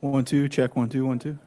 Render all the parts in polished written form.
1, 2, check 1, 2, 1, 2.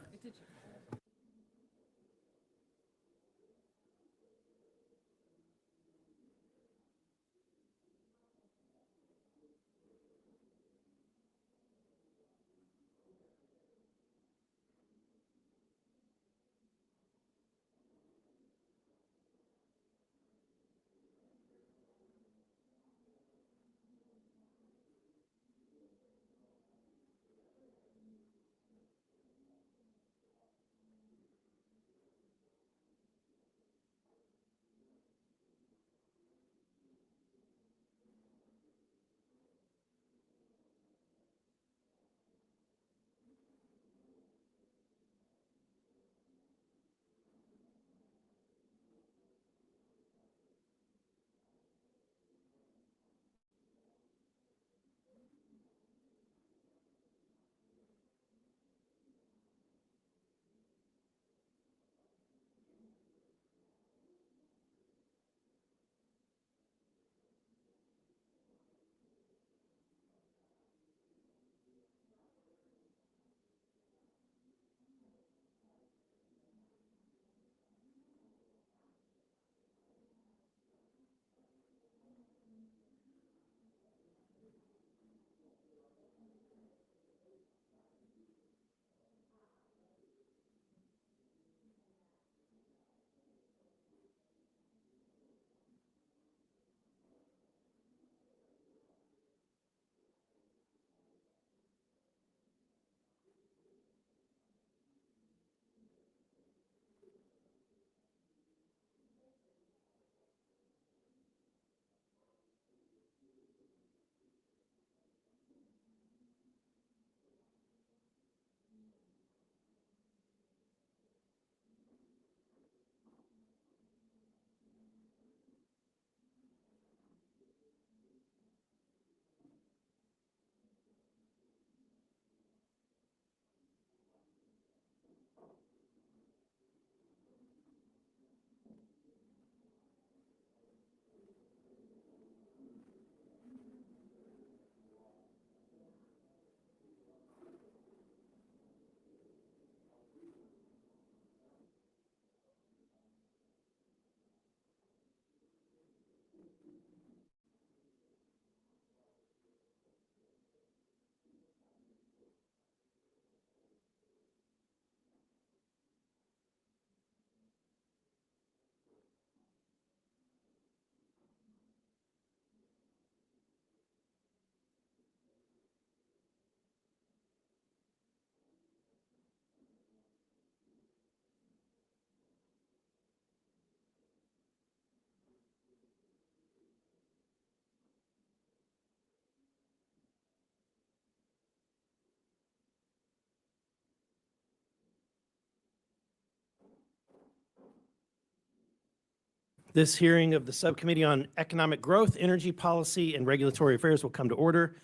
This hearing of the Subcommittee on Economic Growth, Energy Policy, and Regulatory Affairs will come to order.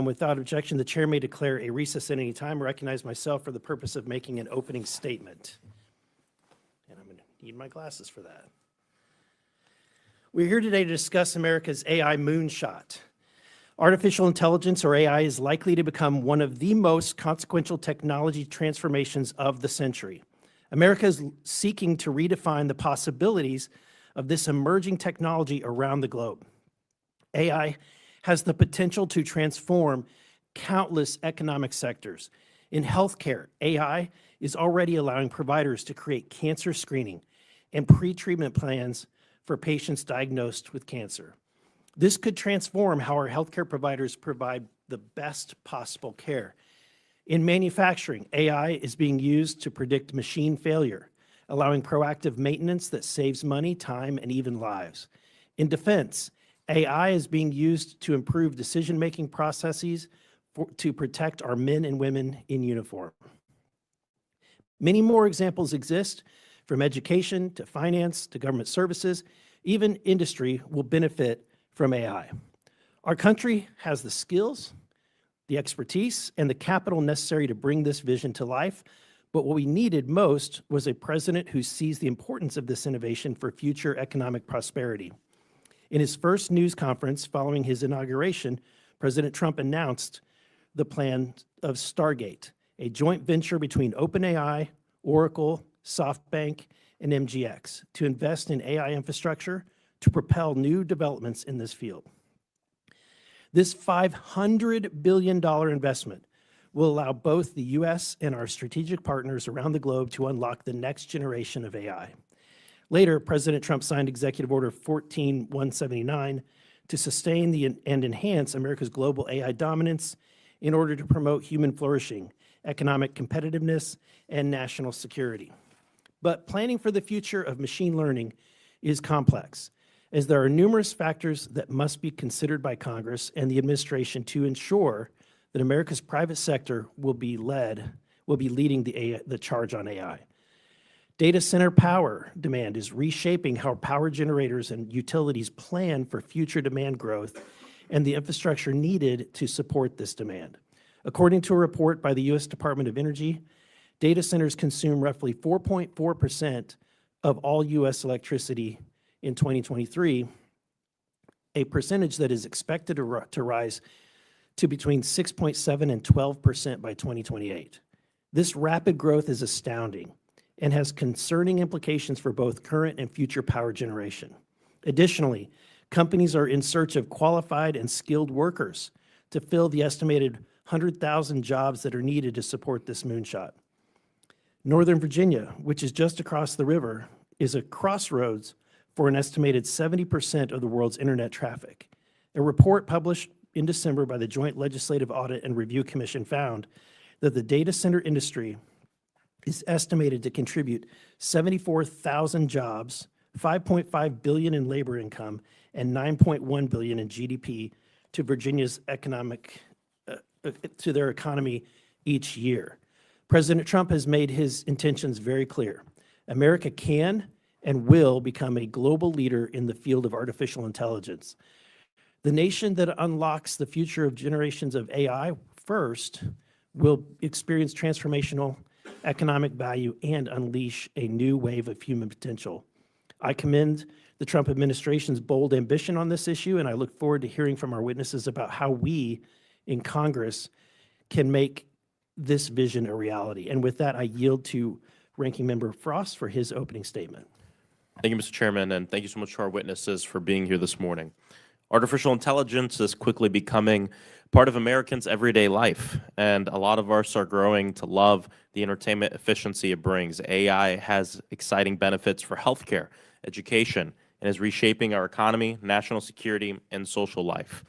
Without objection, the chair may declare a recess at any time. I recognize myself for the purpose of making an opening statement. And I'm going to need my glasses for that. We're here today to discuss America's AI moonshot. Artificial intelligence, or AI, is likely to become one of the most consequential technology transformations of the century. America is seeking to redefine the possibilities of this emerging technology around the globe. AI has the potential to transform countless economic sectors. In healthcare, AI is already allowing providers to create cancer screening and pre-treatment plans for patients diagnosed with cancer. This could transform how our healthcare providers provide the best possible care. In manufacturing, AI is being used to predict machine failure, allowing proactive maintenance that saves money, time, and even lives. In defense, AI is being used to improve decision-making processes to protect our men and women in uniform. Many more examples exist, from education to finance to government services. Even industry will benefit from AI. Our country has the skills, the expertise, and the capital necessary to bring this vision to life. But what we needed most was a president who sees the importance of this innovation for future economic prosperity. In his first news conference following his inauguration, President Trump announced the plan of Stargate, a joint venture between OpenAI, Oracle, SoftBank, and MGX to invest in AI infrastructure to propel new developments in this field. This $500 billion investment will allow both the U.S. and our strategic partners around the globe to unlock the next generation of AI. Later, President Trump signed Executive Order 14179 to sustain and enhance America's global AI dominance in order to promote human flourishing, economic competitiveness, and national security. But planning for the future of machine learning is complex, as there are numerous factors that must be considered by Congress and the administration to ensure that America's private sector will be leading the charge on AI. Data center power demand is reshaping how power generators and utilities plan for future demand growth and the infrastructure needed to support this demand. According to a report by the U.S. Department of Energy, data centers consume roughly 4.4% of all U.S. electricity in 2023, a percentage that is expected to rise to between 6.7 and 12% by 2028. This rapid growth is astounding and has concerning implications for both current and future power generation. Additionally, companies are in search of qualified and skilled workers to fill the estimated 100,000 jobs that are needed to support this moonshot. Northern Virginia, which is just across the river, is a crossroads for an estimated 70% of the world's internet traffic. A report published in December by the Joint Legislative Audit and Review Commission found that the data center industry is estimated to contribute 74,000 jobs, $5.5 billion in labor income, and $9.1 billion in GDP to Virginia's to their economy each year. President Trump has made his intentions very clear. America can and will become a global leader in the field of artificial intelligence. The nation that unlocks the future of generations of AI first will experience transformational economic value and unleash a new wave of human potential. I commend the Trump administration's bold ambition on this issue, and I look forward to hearing from our witnesses about how we in Congress can make this vision a reality. And with that, I yield to Ranking Member Frost for his opening statement. Thank you, Mr. Chairman, and thank you so much to our witnesses for being here this morning. Artificial intelligence is quickly becoming part of Americans' everyday life, and a lot of us are growing to love the entertainment efficiency it brings. AI has exciting benefits for healthcare, education, and is reshaping our economy, national security, and social life.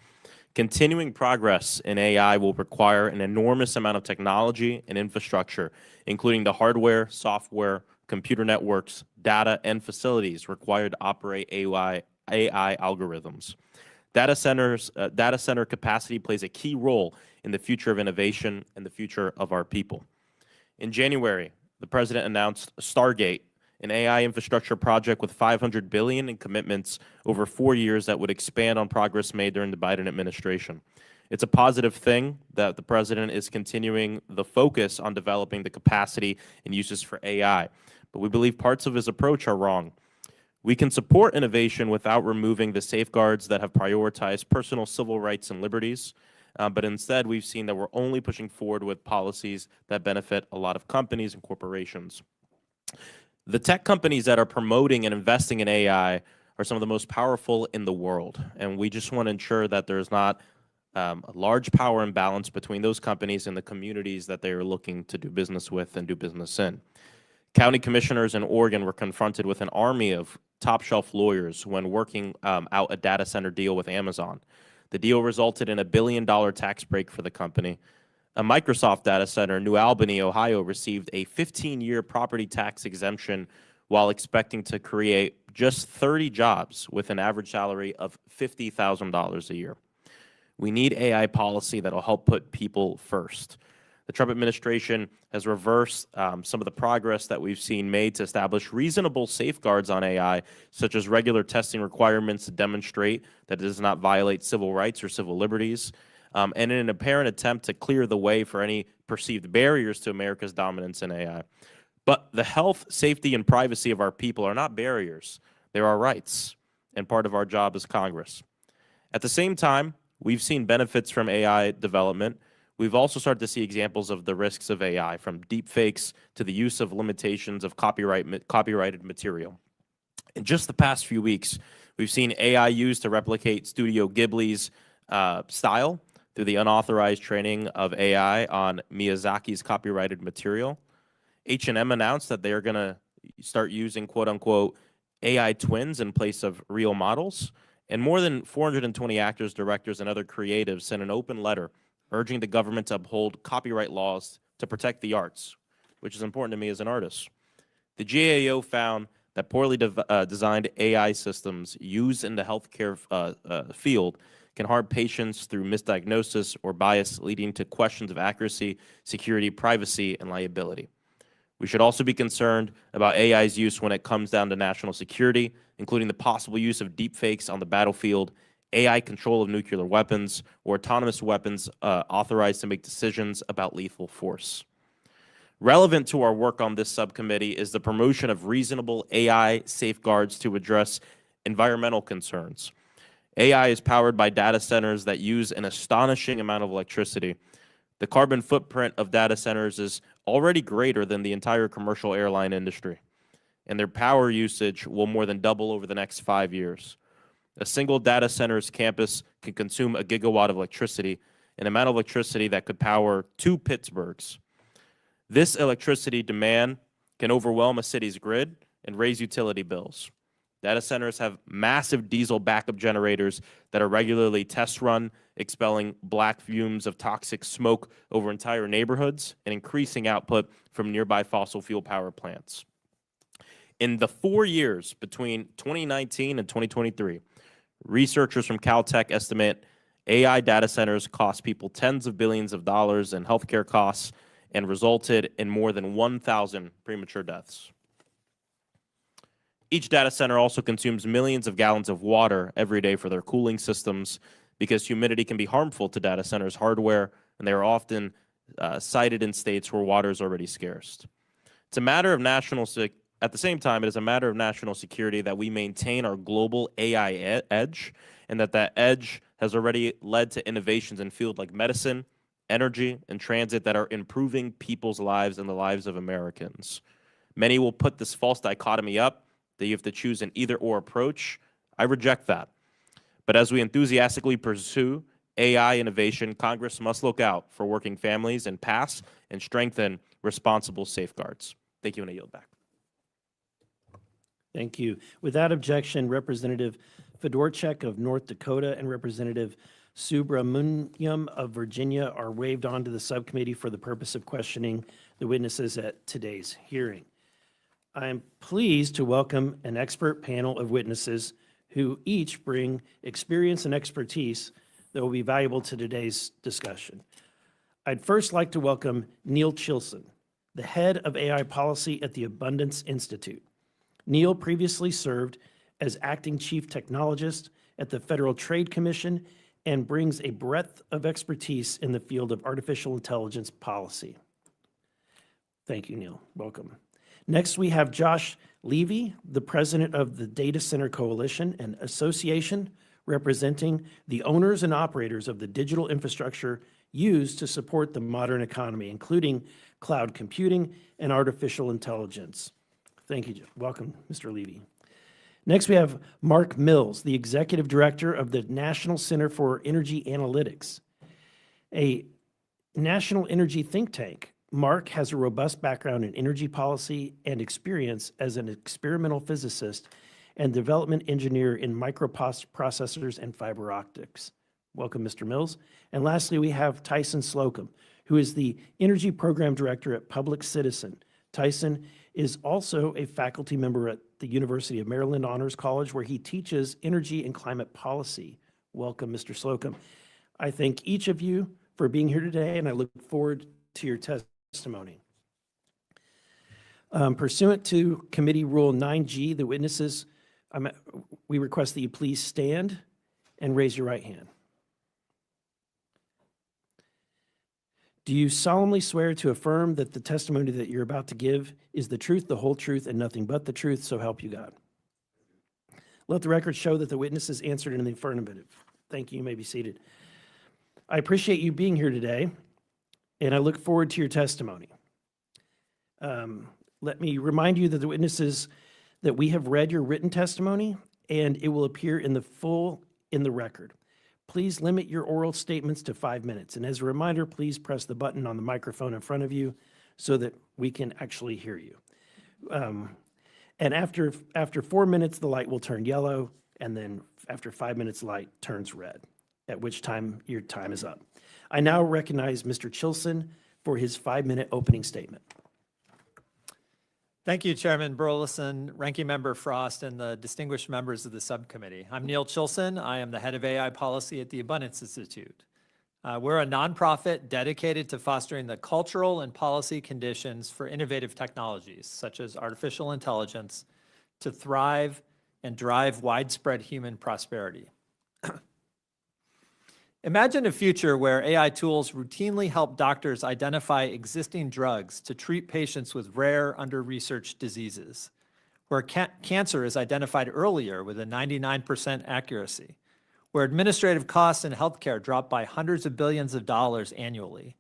Continuing progress in AI will require an enormous amount of technology and infrastructure, including the hardware, software, computer networks, data, and facilities required to operate AI algorithms. Data center capacity plays a key role in the future of innovation and the future of our people. In January, the president announced Stargate, an AI infrastructure project with $500 billion in commitments over 4 years that would expand on progress made during the Biden administration. It's a positive thing that the president is continuing the focus on developing the capacity and uses for AI, but we believe parts of his approach are wrong. We can support innovation without removing the safeguards that have prioritized personal civil rights and liberties, but instead we've seen that we're only pushing forward with policies that benefit a lot of companies and corporations. The tech companies that are promoting and investing in AI are some of the most powerful in the world, and we just want to ensure that there's not a large power imbalance between those companies and the communities that they are looking to do business with and do business in. County commissioners in Oregon were confronted with an army of top-shelf lawyers when working out a data center deal with Amazon. The deal resulted in a $1 billion tax break for the company. A Microsoft data center in New Albany, Ohio, received a 15-year property tax exemption while expecting to create just 30 jobs with an average salary of $50,000 a year. We need AI policy that will help put people first. The Trump administration has reversed some of the progress that we've seen made to establish reasonable safeguards on AI, such as regular testing requirements to demonstrate that it does not violate civil rights or civil liberties, and in an apparent attempt to clear the way for any perceived barriers to America's dominance in AI. But the health, safety, and privacy of our people are not barriers. They're our rights, and part of our job as Congress. At the same time, we've seen benefits from AI development we've also started to see examples of the risks of AI, from deepfakes to the use of limitations of copyrighted material. In just the past few weeks, we've seen AI used to replicate Studio Ghibli's style through the unauthorized training of AI on Miyazaki's copyrighted material. H&M announced that they are going to start using quote-unquote AI twins in place of real models. And more than 420 actors, directors, and other creatives sent an open letter urging the government to uphold copyright laws to protect the arts, which is important to me as an artist. The GAO found that poorly designed AI systems used in the healthcare field can harm patients through misdiagnosis or bias, leading to questions of accuracy, security, privacy, and liability. We should also be concerned about AI's use when it comes down to national security, including the possible use of deepfakes on the battlefield, AI control of nuclear weapons, or autonomous weapons authorized to make decisions about lethal force. Relevant to our work on this subcommittee is the promotion of reasonable AI safeguards to address environmental concerns. AI is powered by data centers that use an astonishing amount of electricity. The carbon footprint of data centers is already greater than the entire commercial airline industry, and their power usage will more than double over the next 5 years. A single data center's campus can consume a gigawatt of electricity, an amount of electricity that could power 2 Pittsburghs. This electricity demand can overwhelm a city's grid and raise utility bills. Data centers have massive diesel backup generators that are regularly test run, expelling black fumes of toxic smoke over entire neighborhoods and increasing output from nearby fossil fuel power plants. In the 4 years between 2019 and 2023, researchers from Caltech estimate AI data centers cost people tens of billions of dollars in healthcare costs and resulted in more than 1,000 premature deaths. Each data center also consumes millions of gallons of water every day for their cooling systems, because humidity can be harmful to data centers' hardware, and they are often sited in states where water is already scarce. It's a matter of at the same time, it is a matter of national security that we maintain our global AI edge, and that edge has already led to innovations in fields like medicine, energy, and transit that are improving people's lives and the lives of Americans. Many will put this false dichotomy up that you have to choose an either-or approach. I reject that. But as we enthusiastically pursue AI innovation, Congress must look out for working families and pass and strengthen responsible safeguards. Thank you, and I yield back. Thank you. Without objection, Representative Fedorchak of North Dakota and Representative Subramaniam of Virginia are waived onto the subcommittee for the purpose of questioning the witnesses at today's hearing. I am pleased to welcome an expert panel of witnesses who each bring experience and expertise that will be valuable to today's discussion. I'd first like to welcome Neil Chilson, the head of AI policy at the Abundance Institute. Neil previously served as acting chief technologist at the Federal Trade Commission and brings a breadth of expertise in the field of artificial intelligence policy. Thank you, Neil. Welcome. Next, we have Josh Levy, the president of the Data Center Coalition, an association representing the owners and operators of the digital infrastructure used to support the modern economy, including cloud computing and artificial intelligence. Thank you. Welcome, Mr. Levy. Next, we have Mark Mills, the executive director of the National Center for Energy Analytics, a national energy think tank. Mark has a robust background in energy policy and experience as an experimental physicist and development engineer in microprocessors and fiber optics. Welcome, Mr. Mills. And lastly, we have Tyson Slocum, who is the energy program director at Public Citizen. Tyson is also a faculty member at the University of Maryland Honors College, where he teaches energy and climate policy. Welcome, Mr. Slocum. I thank each of you for being here today, and I look forward to your testimony. Pursuant to Committee Rule 9G, the witnesses, we request that you please stand and raise your right hand. Do you solemnly swear to affirm that the testimony that you're about to give is the truth, the whole truth, and nothing but the truth, so help you God? Let the record show that the witnesses answered in the affirmative. Thank you. You may be seated. I appreciate you being here today. and I look forward to your testimony. Let me remind you that the witnesses that we have read your written testimony, and it will appear in the record. Please limit your oral statements to 5 minutes. And as a reminder, please press the button on the microphone in front of you so that we can actually hear you. And after 4 minutes, the light will turn yellow, and then after 5 minutes, the light turns red, at which time your time is up. I now recognize Mr. Chilson for his 5-minute opening statement. Thank you, Chairman Burleson, Ranking Member Frost, and the distinguished members of the subcommittee. I'm Neil Chilson. I am the head of AI policy at the Abundance Institute. We're a nonprofit dedicated to fostering the cultural and policy conditions for innovative technologies, such as artificial intelligence, to thrive and drive widespread human prosperity. Imagine a future where AI tools routinely help doctors identify existing drugs to treat patients with rare, under-researched diseases, where cancer is identified earlier with a 99% accuracy, where administrative costs in healthcare drop by hundreds of billions of dollars annually,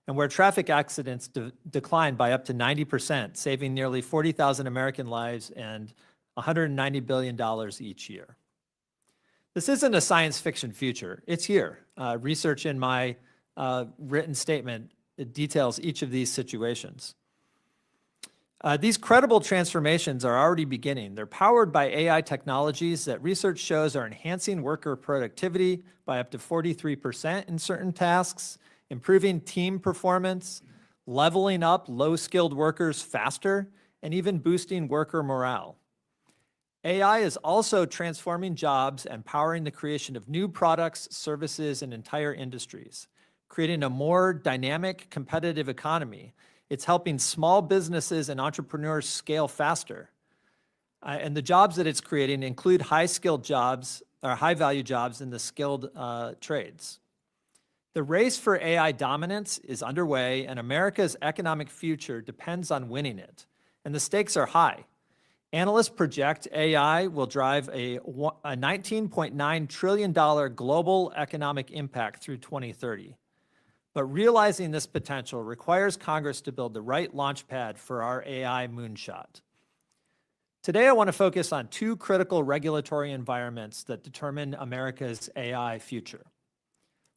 and where traffic accidents decline by up to 90%, saving nearly 40,000 American lives and $190 billion each year. This isn't a science fiction future. It's here. Research in my written statement details each of these situations. These credible transformations are already beginning. They're powered by AI technologies that research shows are enhancing worker productivity by up to 43% in certain tasks, improving team performance, leveling up low-skilled workers faster, and even boosting worker morale. AI is also transforming jobs and powering the creation of new products, services, and entire industries, creating a more dynamic, competitive economy. It's helping small businesses and entrepreneurs scale faster. And the jobs that it's creating include high-skilled jobs, or high-value jobs in the skilled trades. The race for AI dominance is underway, and America's economic future depends on winning it. And the stakes are high. Analysts project AI will drive a $19.9 trillion global economic impact through 2030. But realizing this potential requires Congress to build the right launchpad for our AI moonshot. Today, I want to focus on two critical regulatory environments that determine America's AI future.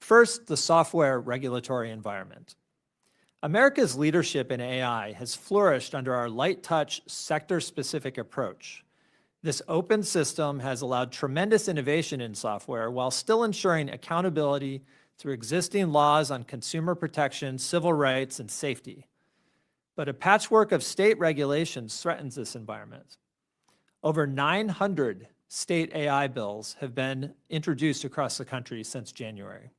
First, the software regulatory environment. America's leadership in AI has flourished under our light-touch, sector-specific approach. This open system has allowed tremendous innovation in software while still ensuring accountability through existing laws on consumer protection, civil rights, and safety. But a patchwork of state regulations threatens this environment. Over 900 state AI bills have been introduced across the country since January.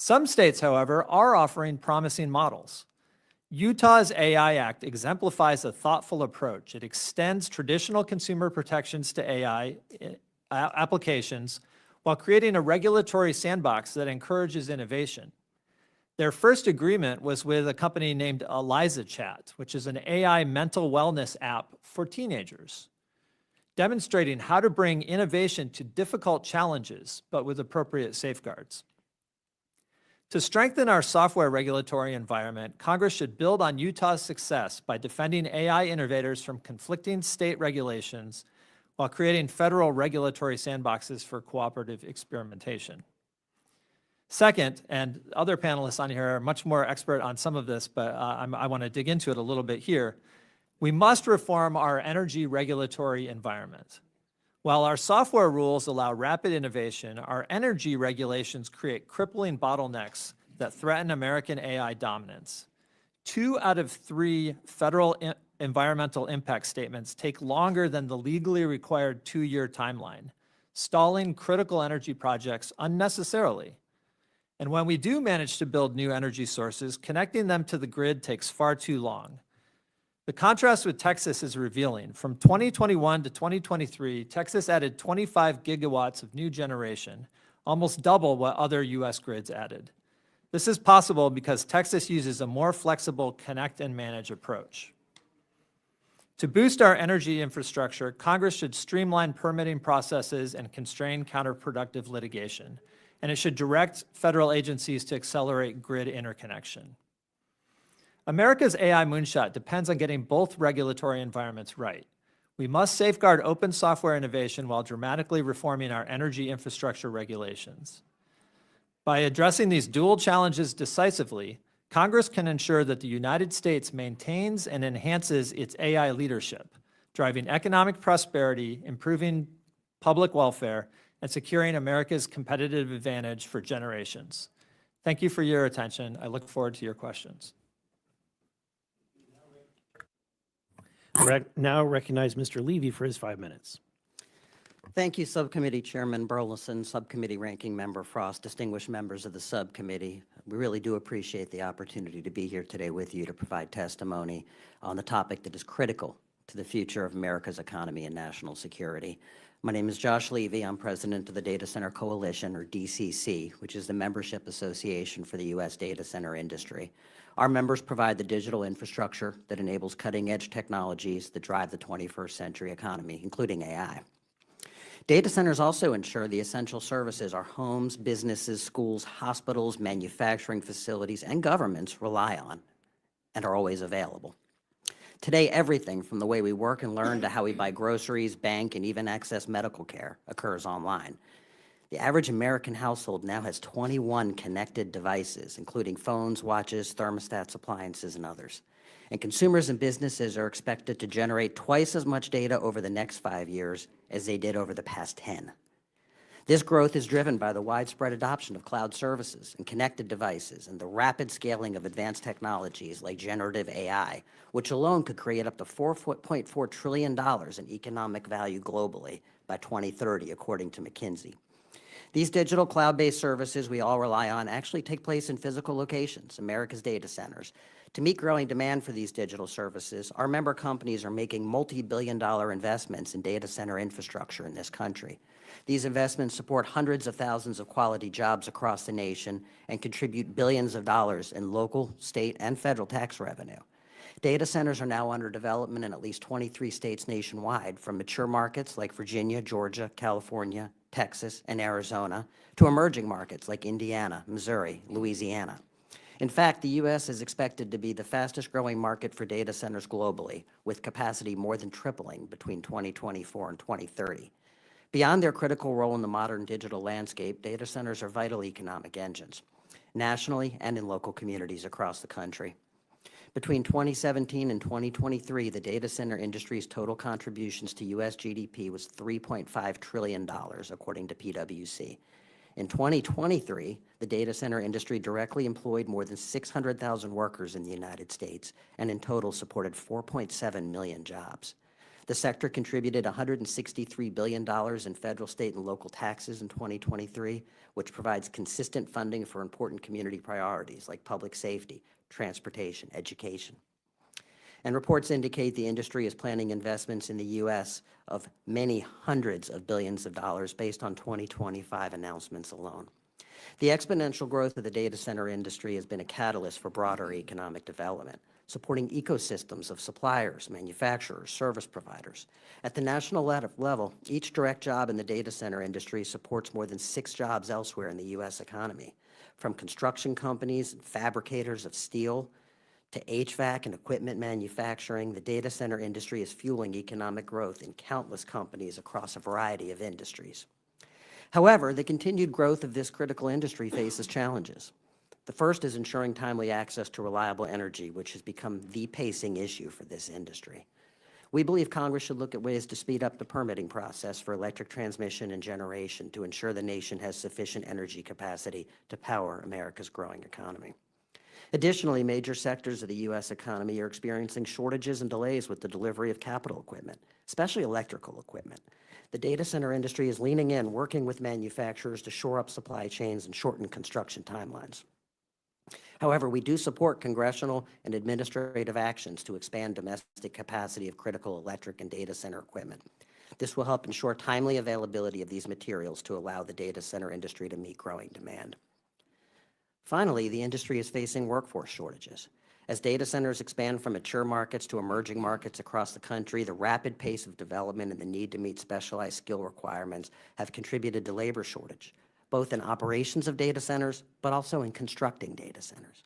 Some states, however, are offering promising models. Utah's AI Act exemplifies a thoughtful approach. It extends traditional consumer protections to AI applications while creating a regulatory sandbox that encourages innovation. Their first agreement was with a company named Eliza Chat, which is an AI mental wellness app for teenagers, demonstrating how to bring innovation to difficult challenges, but with appropriate safeguards. To strengthen our software regulatory environment, Congress should build on Utah's success by defending AI innovators from conflicting state regulations while creating federal regulatory sandboxes for cooperative experimentation. Second, and other panelists on here are much more expert on some of this, but I want to dig into it a little bit here. We must reform our energy regulatory environment. While our software rules allow rapid innovation, our energy regulations create crippling bottlenecks that threaten American AI dominance. 2 out of 3 federal environmental impact statements take longer than the legally required 2-year timeline, stalling critical energy projects unnecessarily. And when we do manage to build new energy sources, connecting them to the grid takes far too long. The contrast with Texas is revealing. From 2021 to 2023, Texas added 25 gigawatts of new generation, almost double what other US grids added. This is possible because Texas uses a more flexible connect and manage approach. To boost our energy infrastructure, Congress should streamline permitting processes and constrain counterproductive litigation. and it should direct federal agencies to accelerate grid interconnection. America's AI moonshot depends on getting both regulatory environments right. We must safeguard open software innovation while dramatically reforming our energy infrastructure regulations. By addressing these dual challenges decisively, Congress can ensure that the United States maintains and enhances its AI leadership, driving economic prosperity, improving public welfare, and securing America's competitive advantage for generations. Thank you for your attention. I look forward to your questions. Now recognize Mr. Levy for his 5 minutes. Thank you, Subcommittee Chairman Burleson, Subcommittee Ranking Member Frost, distinguished members of the subcommittee. We really do appreciate the opportunity to be here today with you to provide testimony on the topic that is critical to the future of America's economy and national security. My name is Josh Levy. I'm president of the Data Center Coalition, or DCC, which is the membership association for the U.S. data center industry. Our members provide the digital infrastructure that enables cutting-edge technologies that drive the 21st century economy, including AI. Data centers also ensure the essential services our homes, businesses, schools, hospitals, manufacturing facilities, and governments rely on and are always available. Today, everything from the way we work and learn to how we buy groceries, bank, and even access medical care occurs online. The average American household now has 21 connected devices, including phones, watches, thermostats, appliances, and others. And consumers and businesses are expected to generate twice as much data over the next 5 years as they did over the past 10. This growth is driven by the widespread adoption of cloud services and connected devices and the rapid scaling of advanced technologies like generative AI, which alone could create up to $4.4 trillion in economic value globally by 2030, according to McKinsey. These digital cloud-based services we all rely on actually take place in physical locations, America's data centers. To meet growing demand for these digital services, our member companies are making multi-billion-dollar investments in data center infrastructure in this country. These investments support hundreds of thousands of quality jobs across the nation and contribute billions of dollars in local, state, and federal tax revenue. Data centers are now under development in at least 23 states nationwide, from mature markets like Virginia, Georgia, California, Texas, and Arizona, to emerging markets like Indiana, Missouri, Louisiana. In fact, the U.S. is expected to be the fastest growing market for data centers globally, with capacity more than tripling between 2024 and 2030. Beyond their critical role in the modern digital landscape, data centers are vital economic engines, nationally and in local communities across the country. Between 2017 and 2023, the data center industry's total contributions to U.S. GDP was $3.5 trillion, according to PwC. In 2023, the data center industry directly employed more than 600,000 workers in the United States and in total supported 4.7 million jobs. The sector contributed $163 billion in federal, state, and local taxes in 2023, which provides consistent funding for important community priorities like public safety, transportation, education. And reports indicate the industry is planning investments in the U.S. of many hundreds of billions of dollars based on 2025 announcements alone. The exponential growth of the data center industry has been a catalyst for broader economic development, supporting ecosystems of suppliers, manufacturers, service providers. At the national level, each direct job in the data center industry supports more than 6 jobs elsewhere in the U.S. economy, from construction companies and fabricators of steel to HVAC and equipment manufacturing. The data center industry is fueling economic growth in countless companies across a variety of industries. However, the continued growth of this critical industry faces challenges. The first is ensuring timely access to reliable energy, which has become the pacing issue for this industry. We believe Congress should look at ways to speed up the permitting process for electric transmission and generation to ensure the nation has sufficient energy capacity to power America's growing economy. Additionally, major sectors of the U.S. economy are experiencing shortages and delays with the delivery of capital equipment, especially electrical equipment. The data center industry is leaning in, working with manufacturers to shore up supply chains and shorten construction timelines. However, we do support congressional and administrative actions to expand domestic capacity of critical electric and data center equipment. This will help ensure timely availability of these materials to allow the data center industry to meet growing demand. Finally, the industry is facing workforce shortages. As data centers expand from mature markets to emerging markets across the country, the rapid pace of development and the need to meet specialized skill requirements have contributed to labor shortage, both in operations of data centers, but also in constructing data centers.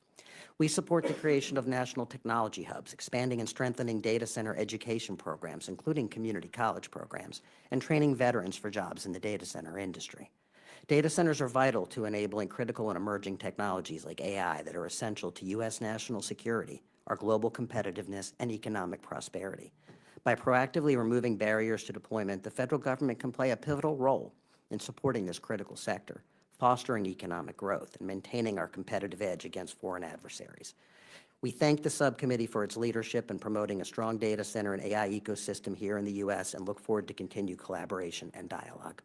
We support the creation of national technology hubs, expanding and strengthening data center education programs, including community college programs, and training veterans for jobs in the data center industry. Data centers are vital to enabling critical and emerging technologies like AI that are essential to U.S. national security, our global competitiveness, and economic prosperity. By proactively removing barriers to deployment, the federal government can play a pivotal role in supporting this critical sector, fostering economic growth, and maintaining our competitive edge against foreign adversaries. We thank the subcommittee for its leadership in promoting a strong data center and AI ecosystem here in the U.S. and look forward to continued collaboration and dialogue.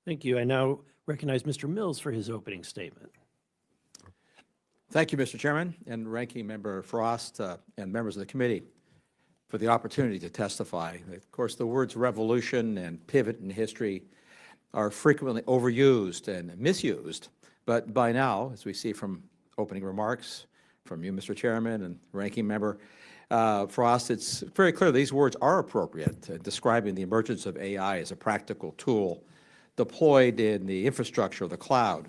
Thank you. I now recognize Mr. Mills for his opening statement. Thank you, Mr. Chairman, and Ranking Member Frost and members of the committee for the opportunity to testify. Of course, the words revolution and pivot in history are frequently overused and misused, but by now, as we see from opening remarks from you, Mr. Chairman, and Ranking Member Frost, it's very clear these words are appropriate in describing the emergence of AI as a practical tool deployed in the infrastructure of the cloud.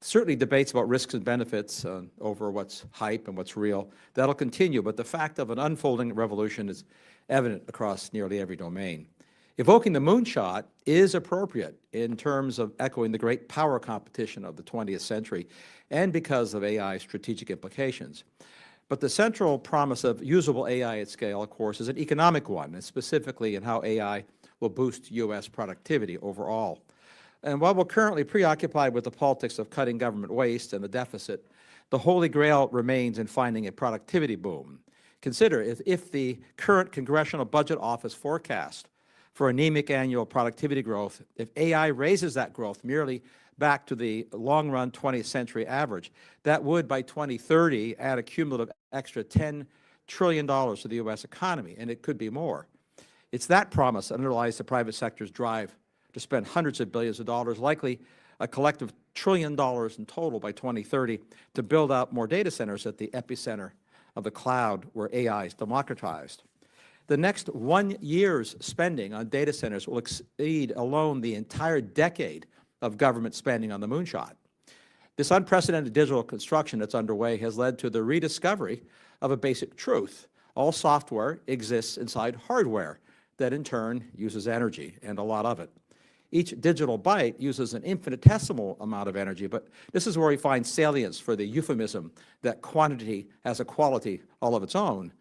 Certainly debates about risks and benefits over what's hype and what's real, that'll continue, but the fact of an unfolding revolution is evident across nearly every domain. Evoking the moonshot is appropriate in terms of echoing the great power competition of the 20th century and because of AI's strategic implications. But the central promise of usable AI at scale, of course, is an economic one, and specifically in how AI will boost U.S. productivity overall. And while we're currently preoccupied with the politics of cutting government waste and the deficit, the holy grail remains in finding a productivity boom. Consider if the current Congressional Budget Office forecast for anemic annual productivity growth, if AI raises that growth merely back to the long-run 20th century average, that would, by 2030, add a cumulative extra $10 trillion to the U.S. economy, and it could be more. It's that promise that underlies the private sector's drive to spend hundreds of billions of dollars, likely a collective $1 trillion in total by 2030, to build out more data centers at the epicenter of the cloud where AI is democratized. The next 1 year's spending on data centers will exceed alone the entire decade of government spending on the moonshot. This unprecedented digital construction that's underway has led to the rediscovery of a basic truth. All software exists inside hardware that in turn uses energy, and a lot of it. Each digital byte uses an infinitesimal amount of energy, but this is where we find salience for the euphemism that quantity has a quality all of its own.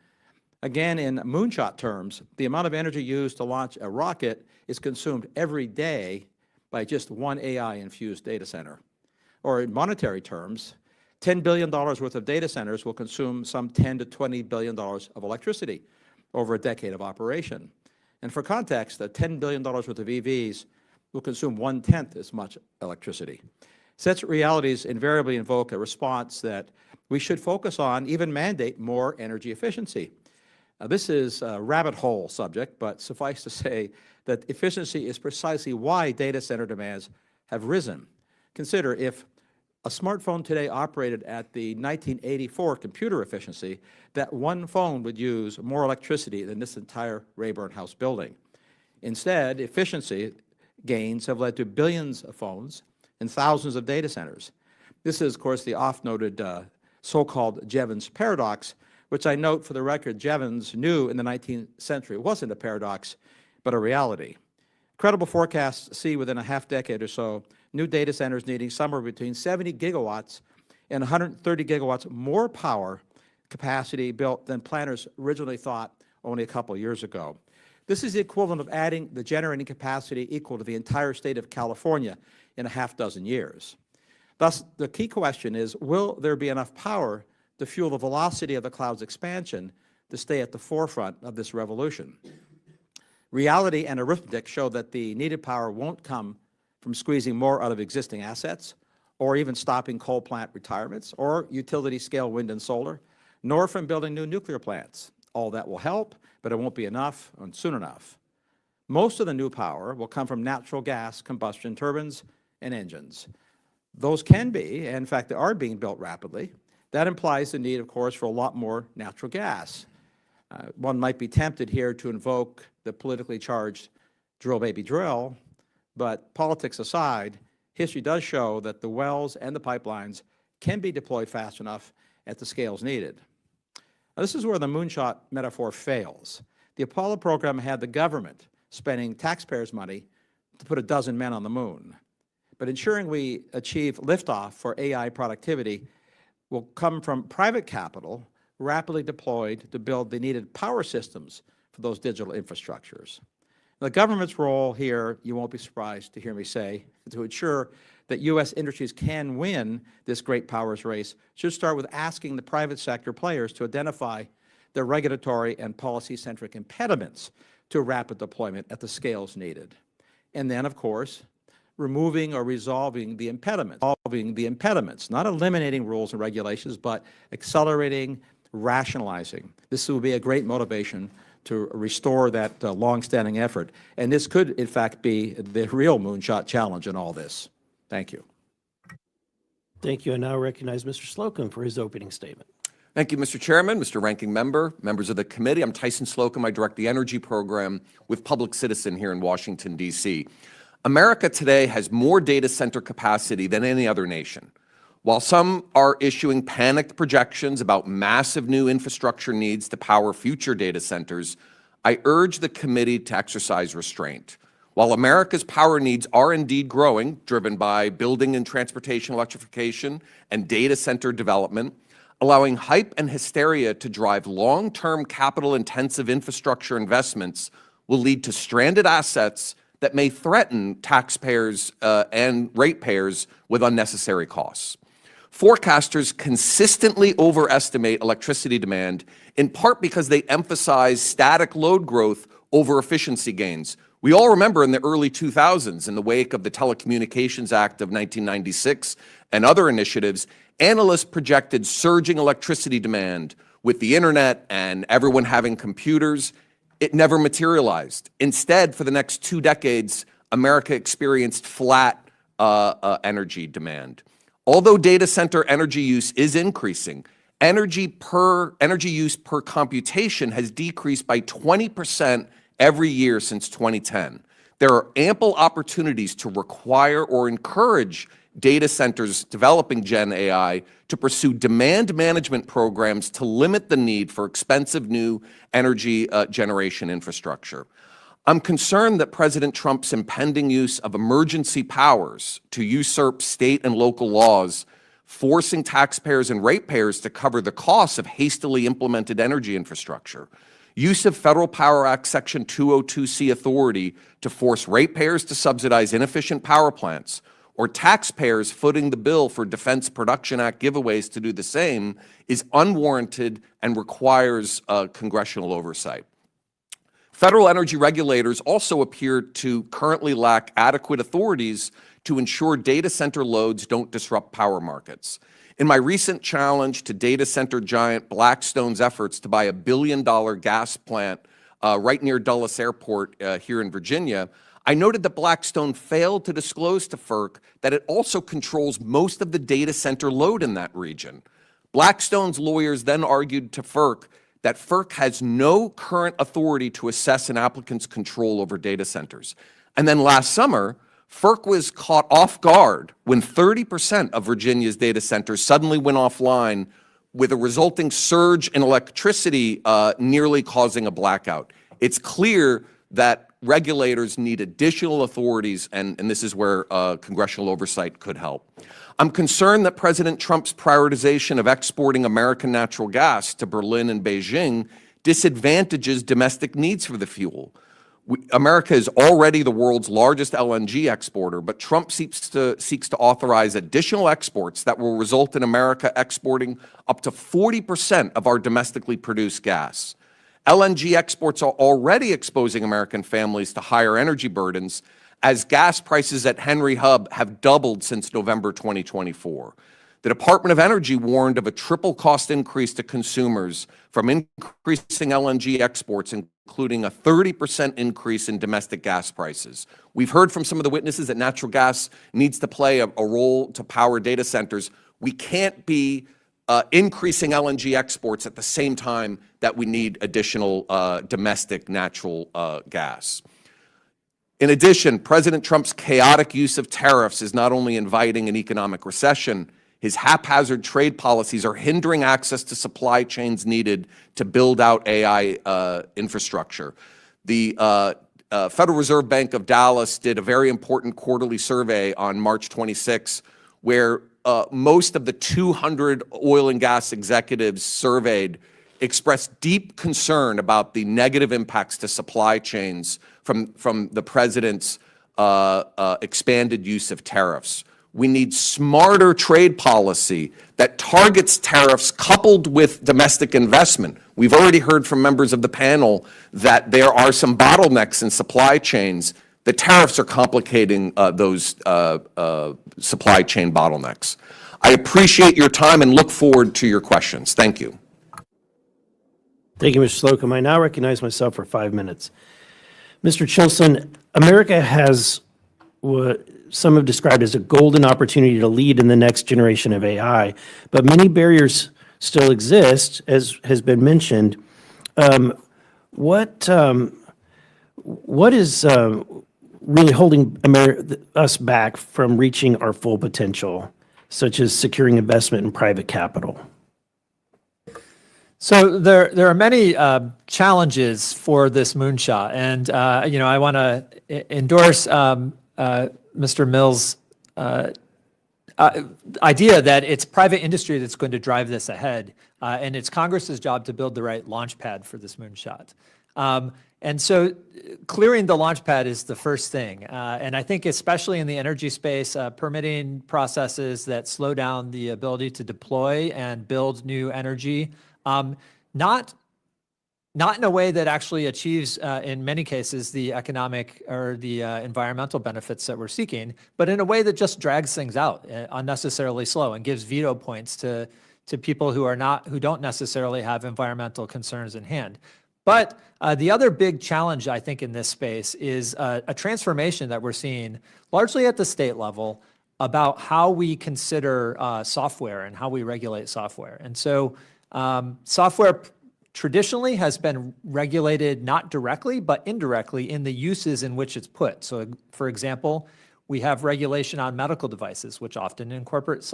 Again, in moonshot terms, the amount of energy used to launch a rocket is consumed every day by just one AI-infused data center. Or in monetary terms, $10 billion worth of data centers will consume some $10 to $20 billion of electricity over a decade of operation. And for context, the $10 billion worth of EVs will consume 1/10 as much electricity. Such realities invariably invoke a response that we should focus on, even mandate more energy efficiency. This is a rabbit hole subject, but suffice to say that efficiency is precisely why data center demands have risen. Consider if a smartphone today operated at the 1984 computer efficiency, that one phone would use more electricity than this entire Rayburn House building. Instead, efficiency gains have led to billions of phones and thousands of data centers. This is, of course, the oft-noted so-called Jevons paradox, which I note for the record Jevons knew in the 19th century wasn't a paradox, but a reality. Credible forecasts see within a half-decade or so new data centers needing somewhere between 70 gigawatts and 130 gigawatts more power capacity built than planners originally thought only a couple of years ago. This is the equivalent of adding the generating capacity equal to the entire state of California in a half dozen years. Thus, the key question is, will there be enough power to fuel the velocity of the cloud's expansion to stay at the forefront of this revolution? Reality and arithmetic show that the needed power won't come from squeezing more out of existing assets, or even stopping coal plant retirements, or utility-scale wind and solar, nor from building new nuclear plants. All that will help, but it won't be enough and soon enough. Most of the new power will come from natural gas combustion turbines and engines. Those can be, and in fact, they are being built rapidly. That implies the need, of course, for a lot more natural gas. One might be tempted here to invoke the politically charged drill, baby, drill, But politics aside, history does show that the wells and the pipelines can be deployed fast enough at the scales needed. Now, this is where the moonshot metaphor fails. The Apollo program had the government spending taxpayers' money to put a dozen men on the moon. But ensuring we achieve liftoff for AI productivity will come from private capital rapidly deployed to build the needed power systems for those digital infrastructures. The government's role here, you won't be surprised to hear me say, to ensure that U.S. industries can win this great powers race should start with asking the private sector players to identify the regulatory and policy-centric impediments to rapid deployment at the scales needed. And then, of course, removing or resolving the impediments, not eliminating rules and regulations, but accelerating, rationalizing. This will be a great motivation to restore that longstanding effort. And this could, in fact, be the real moonshot challenge in all this. Thank you. Thank you. I now recognize Mr. Slocum for his opening statement. Thank you, Mr. Chairman, Mr. Ranking Member, members of the committee. I'm Tyson Slocum. I direct the energy program with Public Citizen here in Washington, D.C. America today has more data center capacity than any other nation. While some are issuing panicked projections about massive new infrastructure needs to power future data centers, I urge the committee to exercise restraint. While America's power needs are indeed growing, driven by building and transportation electrification and data center development, allowing hype and hysteria to drive long-term capital-intensive infrastructure investments will lead to stranded assets that may threaten taxpayers and ratepayers with unnecessary costs. Forecasters consistently overestimate electricity demand, in part because they emphasize static load growth over efficiency gains. We all remember in the early 2000s, in the wake of the Telecommunications Act of 1996 and other initiatives, analysts projected surging electricity demand with the internet and everyone having computers. It never materialized. Instead, for the next 2 decades, America experienced flat energy demand. Although data center energy use is increasing, energy use per computation has decreased by 20% every year since 2010. There are ample opportunities to require or encourage data centers developing Gen AI to pursue demand management programs to limit the need for expensive new energy generation infrastructure. I'm concerned that President Trump's impending use of emergency powers to usurp state and local laws, forcing taxpayers and ratepayers to cover the costs of hastily implemented energy infrastructure, use of Federal Power Act Section 202C authority to force ratepayers to subsidize inefficient power plants, or taxpayers footing the bill for Defense Production Act giveaways to do the same is unwarranted and requires congressional oversight. Federal energy regulators also appear to currently lack adequate authorities to ensure data center loads don't disrupt power markets. In my recent challenge to data center giant Blackstone's efforts to buy $1 billion gas plant right near Dulles Airport here in Virginia, I noted that Blackstone failed to disclose to FERC that it also controls most of the data center load in that region. Blackstone's lawyers then argued to FERC that FERC has no current authority to assess an applicant's control over data centers. And then last summer, FERC was caught off guard when 30% of Virginia's data centers suddenly went offline, with a resulting surge in electricity nearly causing a blackout. It's clear that regulators need additional authorities, and this is where congressional oversight could help. I'm concerned that President Trump's prioritization of exporting American natural gas to Berlin and Beijing disadvantages domestic needs for the fuel. America is already the world's largest LNG exporter, but Trump seeks to authorize additional exports that will result in America exporting up to 40% of our domestically produced gas. LNG exports are already exposing American families to higher energy burdens, as gas prices at Henry Hub have doubled since November 2024. The Department of Energy warned of a triple cost increase to consumers from increasing LNG exports, including a 30% increase in domestic gas prices. We've heard from some of the witnesses that natural gas needs to play a role to power data centers. We can't be increasing LNG exports at the same time that we need additional domestic natural gas. In addition, President Trump's chaotic use of tariffs is not only inviting an economic recession, his haphazard trade policies are hindering access to supply chains needed to build out AI infrastructure. The Federal Reserve Bank of Dallas did a very important quarterly survey on March 26, where most of the 200 oil and gas executives surveyed expressed deep concern about the negative impacts to supply chains from the president's expanded use of tariffs. We need smarter trade policy that targets tariffs coupled with domestic investment. We've already heard from members of the panel that there are some bottlenecks in supply chains. The tariffs are complicating those supply chain bottlenecks. I appreciate your time and look forward to your questions. Thank you. Thank you, Mr. Slocum. I now recognize myself for 5 minutes. Mr. Chilson, America has what some have described as a golden opportunity to lead in the next generation of AI, but many barriers still exist, as has been mentioned. What is really holding us back from reaching our full potential, such as securing investment in private capital? So there are many challenges for this moonshot, and I want to endorse Mr. Mills' idea that it's private industry that's going to drive this ahead, and it's Congress's job to build the right launch pad for this moonshot. And so clearing the launch pad is the first thing, and I think especially in the energy space, permitting processes that slow down the ability to deploy and build new energy. Not in a way that actually achieves, in many cases, the economic or the environmental benefits that we're seeking, but in a way that just drags things out unnecessarily slow and gives veto points to people who don't necessarily have environmental concerns in hand. But the other big challenge, I think, in this space is a transformation that we're seeing largely at the state level about how we consider software and how we regulate software. And so software traditionally has been regulated not directly, but indirectly in the uses in which it's put. So, for example, we have regulation on medical devices, which often incorporate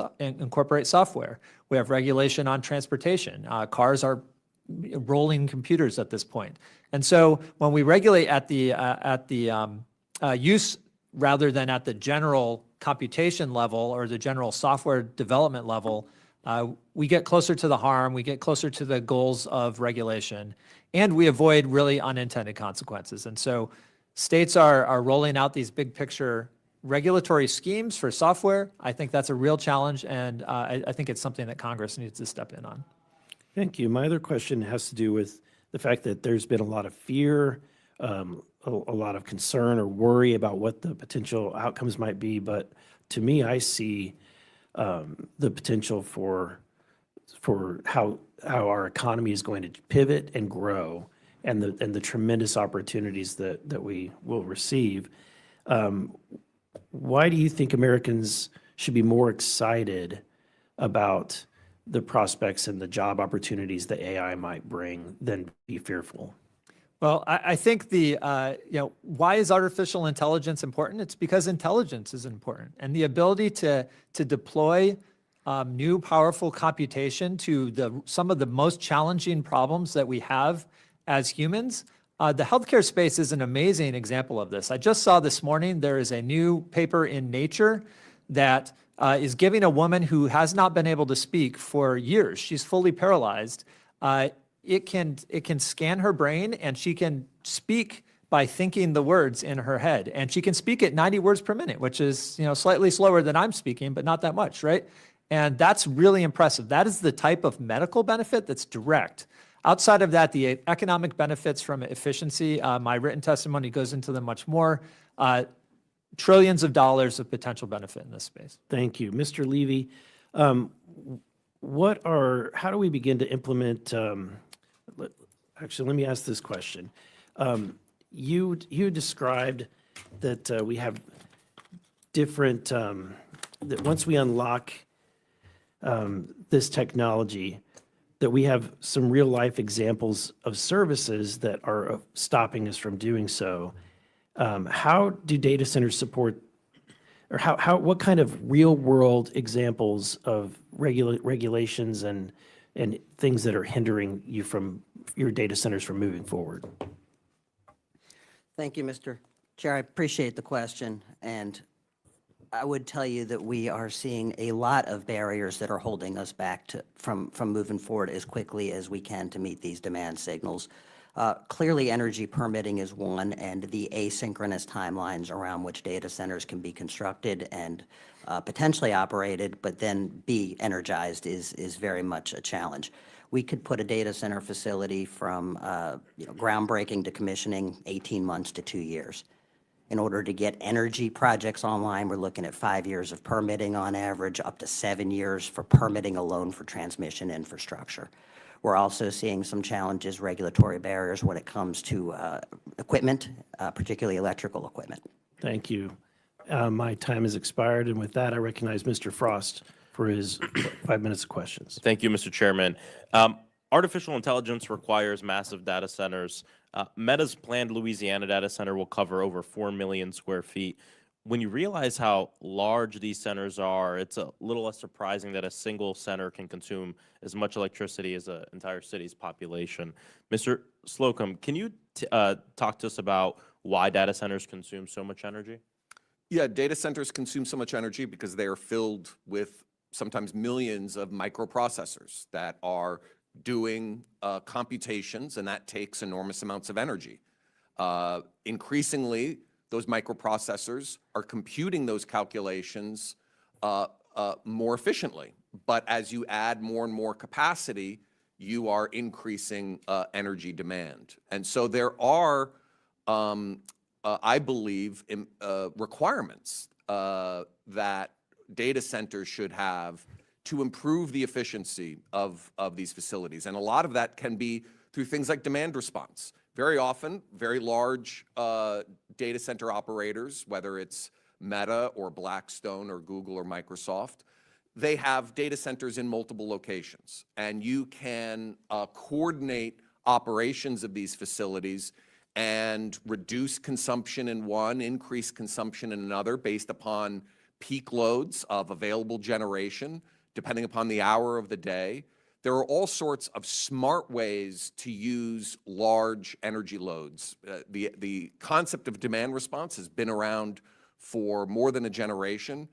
software. We have regulation on transportation. Cars are rolling computers at this point. And so when we regulate at the use rather than at the general computation level or the general software development level, we get closer to the harm, we get closer to the goals of regulation, and we avoid really unintended consequences. And so states are rolling out these big picture regulatory schemes for software. I think that's a real challenge, and I think it's something that Congress needs to step in on. Thank you. My other question has to do with the fact that there's been a lot of fear, a lot of concern or worry about what the potential outcomes might be. But to me, I see the potential for how our economy is going to pivot and grow, and the tremendous opportunities that we will receive. Why do you think Americans should be more excited about the prospects and the job opportunities that AI might bring than be fearful? Well, I think why is artificial intelligence important? It's because intelligence is important, and the ability to deploy new powerful computation to some of the most challenging problems that we have as humans. The healthcare space is an amazing example of this. I just saw this morning there is a new paper in Nature that is giving a woman who has not been able to speak for years. She's fully paralyzed. It can scan her brain, and she can speak by thinking the words in her head. And she can speak at 90 words per minute, which is slightly slower than I'm speaking, but not that much, right? And that's really impressive. That is the type of medical benefit that's direct. Outside of that, the economic benefits from efficiency, my written testimony goes into them much more. Trillions of dollars of potential benefit in this space. Thank you. Mr. Levy, how do we begin to implement, actually, let me ask this question. You described that we have different, that once we unlock this technology, that we have some real life examples of services that are stopping us from doing so. How do data centers support, or what kind of real-world examples of regulations and things that are hindering you from your data centers from moving forward? Thank you, Mr. Chair. I appreciate the question, and I would tell you that we are seeing a lot of barriers that are holding us back from moving forward as quickly as we can to meet these demand signals. Clearly, energy permitting is one, and the asynchronous timelines around which data centers can be constructed and potentially operated, but then be energized is very much a challenge. We could put a data center facility from groundbreaking to commissioning 18 months to 2 years. In order to get energy projects online, we're looking at 5 years of permitting on average, up to 7 years for permitting alone for transmission infrastructure. We're also seeing some challenges, regulatory barriers when it comes to equipment, particularly electrical equipment. Thank you. My time has expired, and with that, I recognize Mr. Frost for his 5 minutes of questions. Thank you, Mr. Chairman. Artificial intelligence requires massive data centers. Meta's planned Louisiana data center will cover over 4 million square feet. When you realize how large these centers are, it's a little less surprising that a single center can consume as much electricity as an entire city's population. Mr. Slocum, can you talk to us about why data centers consume so much energy? Yeah, data centers consume so much energy because they are filled with sometimes millions of microprocessors that are doing computations, and that takes enormous amounts of energy. Increasingly, those microprocessors are computing those calculations more efficiently. But as you add more and more capacity, you are increasing energy demand. And so there are, I believe, requirements that data centers should have to improve the efficiency of these facilities. And a lot of that can be through things like demand response. Very often, very large data center operators, whether it's Meta or Blackstone or Google or Microsoft, they have data centers in multiple locations. And you can coordinate operations of these facilities and reduce consumption in one, increase consumption in another based upon peak loads of available generation, depending upon the hour of the day. There are all sorts of smart ways to use large energy loads. The concept of demand response has been around for more than a generation.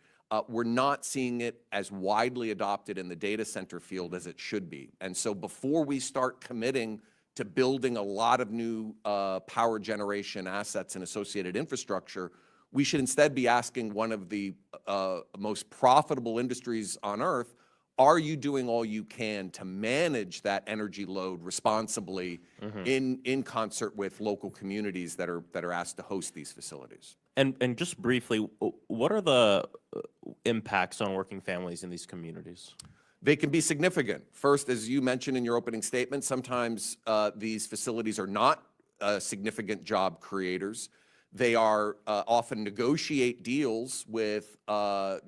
We're not seeing it as widely adopted in the data center field as it should be. And so before we start committing to building a lot of new power generation assets and associated infrastructure, we should instead be asking one of the most profitable industries on earth, are you doing all you can to manage that energy load responsibly in concert with local communities that are asked to host these facilities? And just briefly, what are the impacts on working families in these communities? They can be significant. First, as you mentioned in your opening statement, sometimes these facilities are not significant job creators. They are often negotiate deals with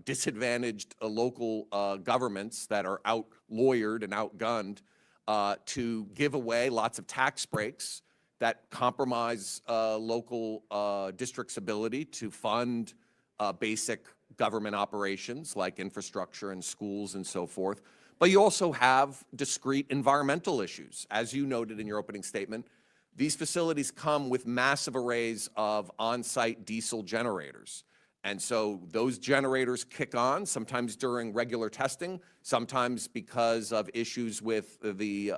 disadvantaged local governments that are out-lawyered and outgunned to give away lots of tax breaks that compromise local districts' ability to fund basic government operations like infrastructure and schools and so forth. But you also have discrete environmental issues. As you noted in your opening statement, these facilities come with massive arrays of on-site diesel generators. And so those generators kick on, sometimes during regular testing, sometimes because of issues with the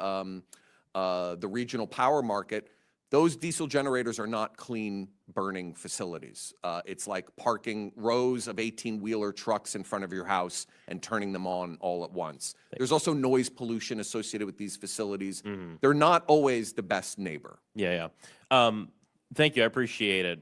regional power market. Those diesel generators are not clean burning facilities. It's like parking rows of 18-wheeler trucks in front of your house and turning them on all at once. There's also noise pollution associated with these facilities. They're not always the best neighbor. Yeah. Thank you. I appreciate it.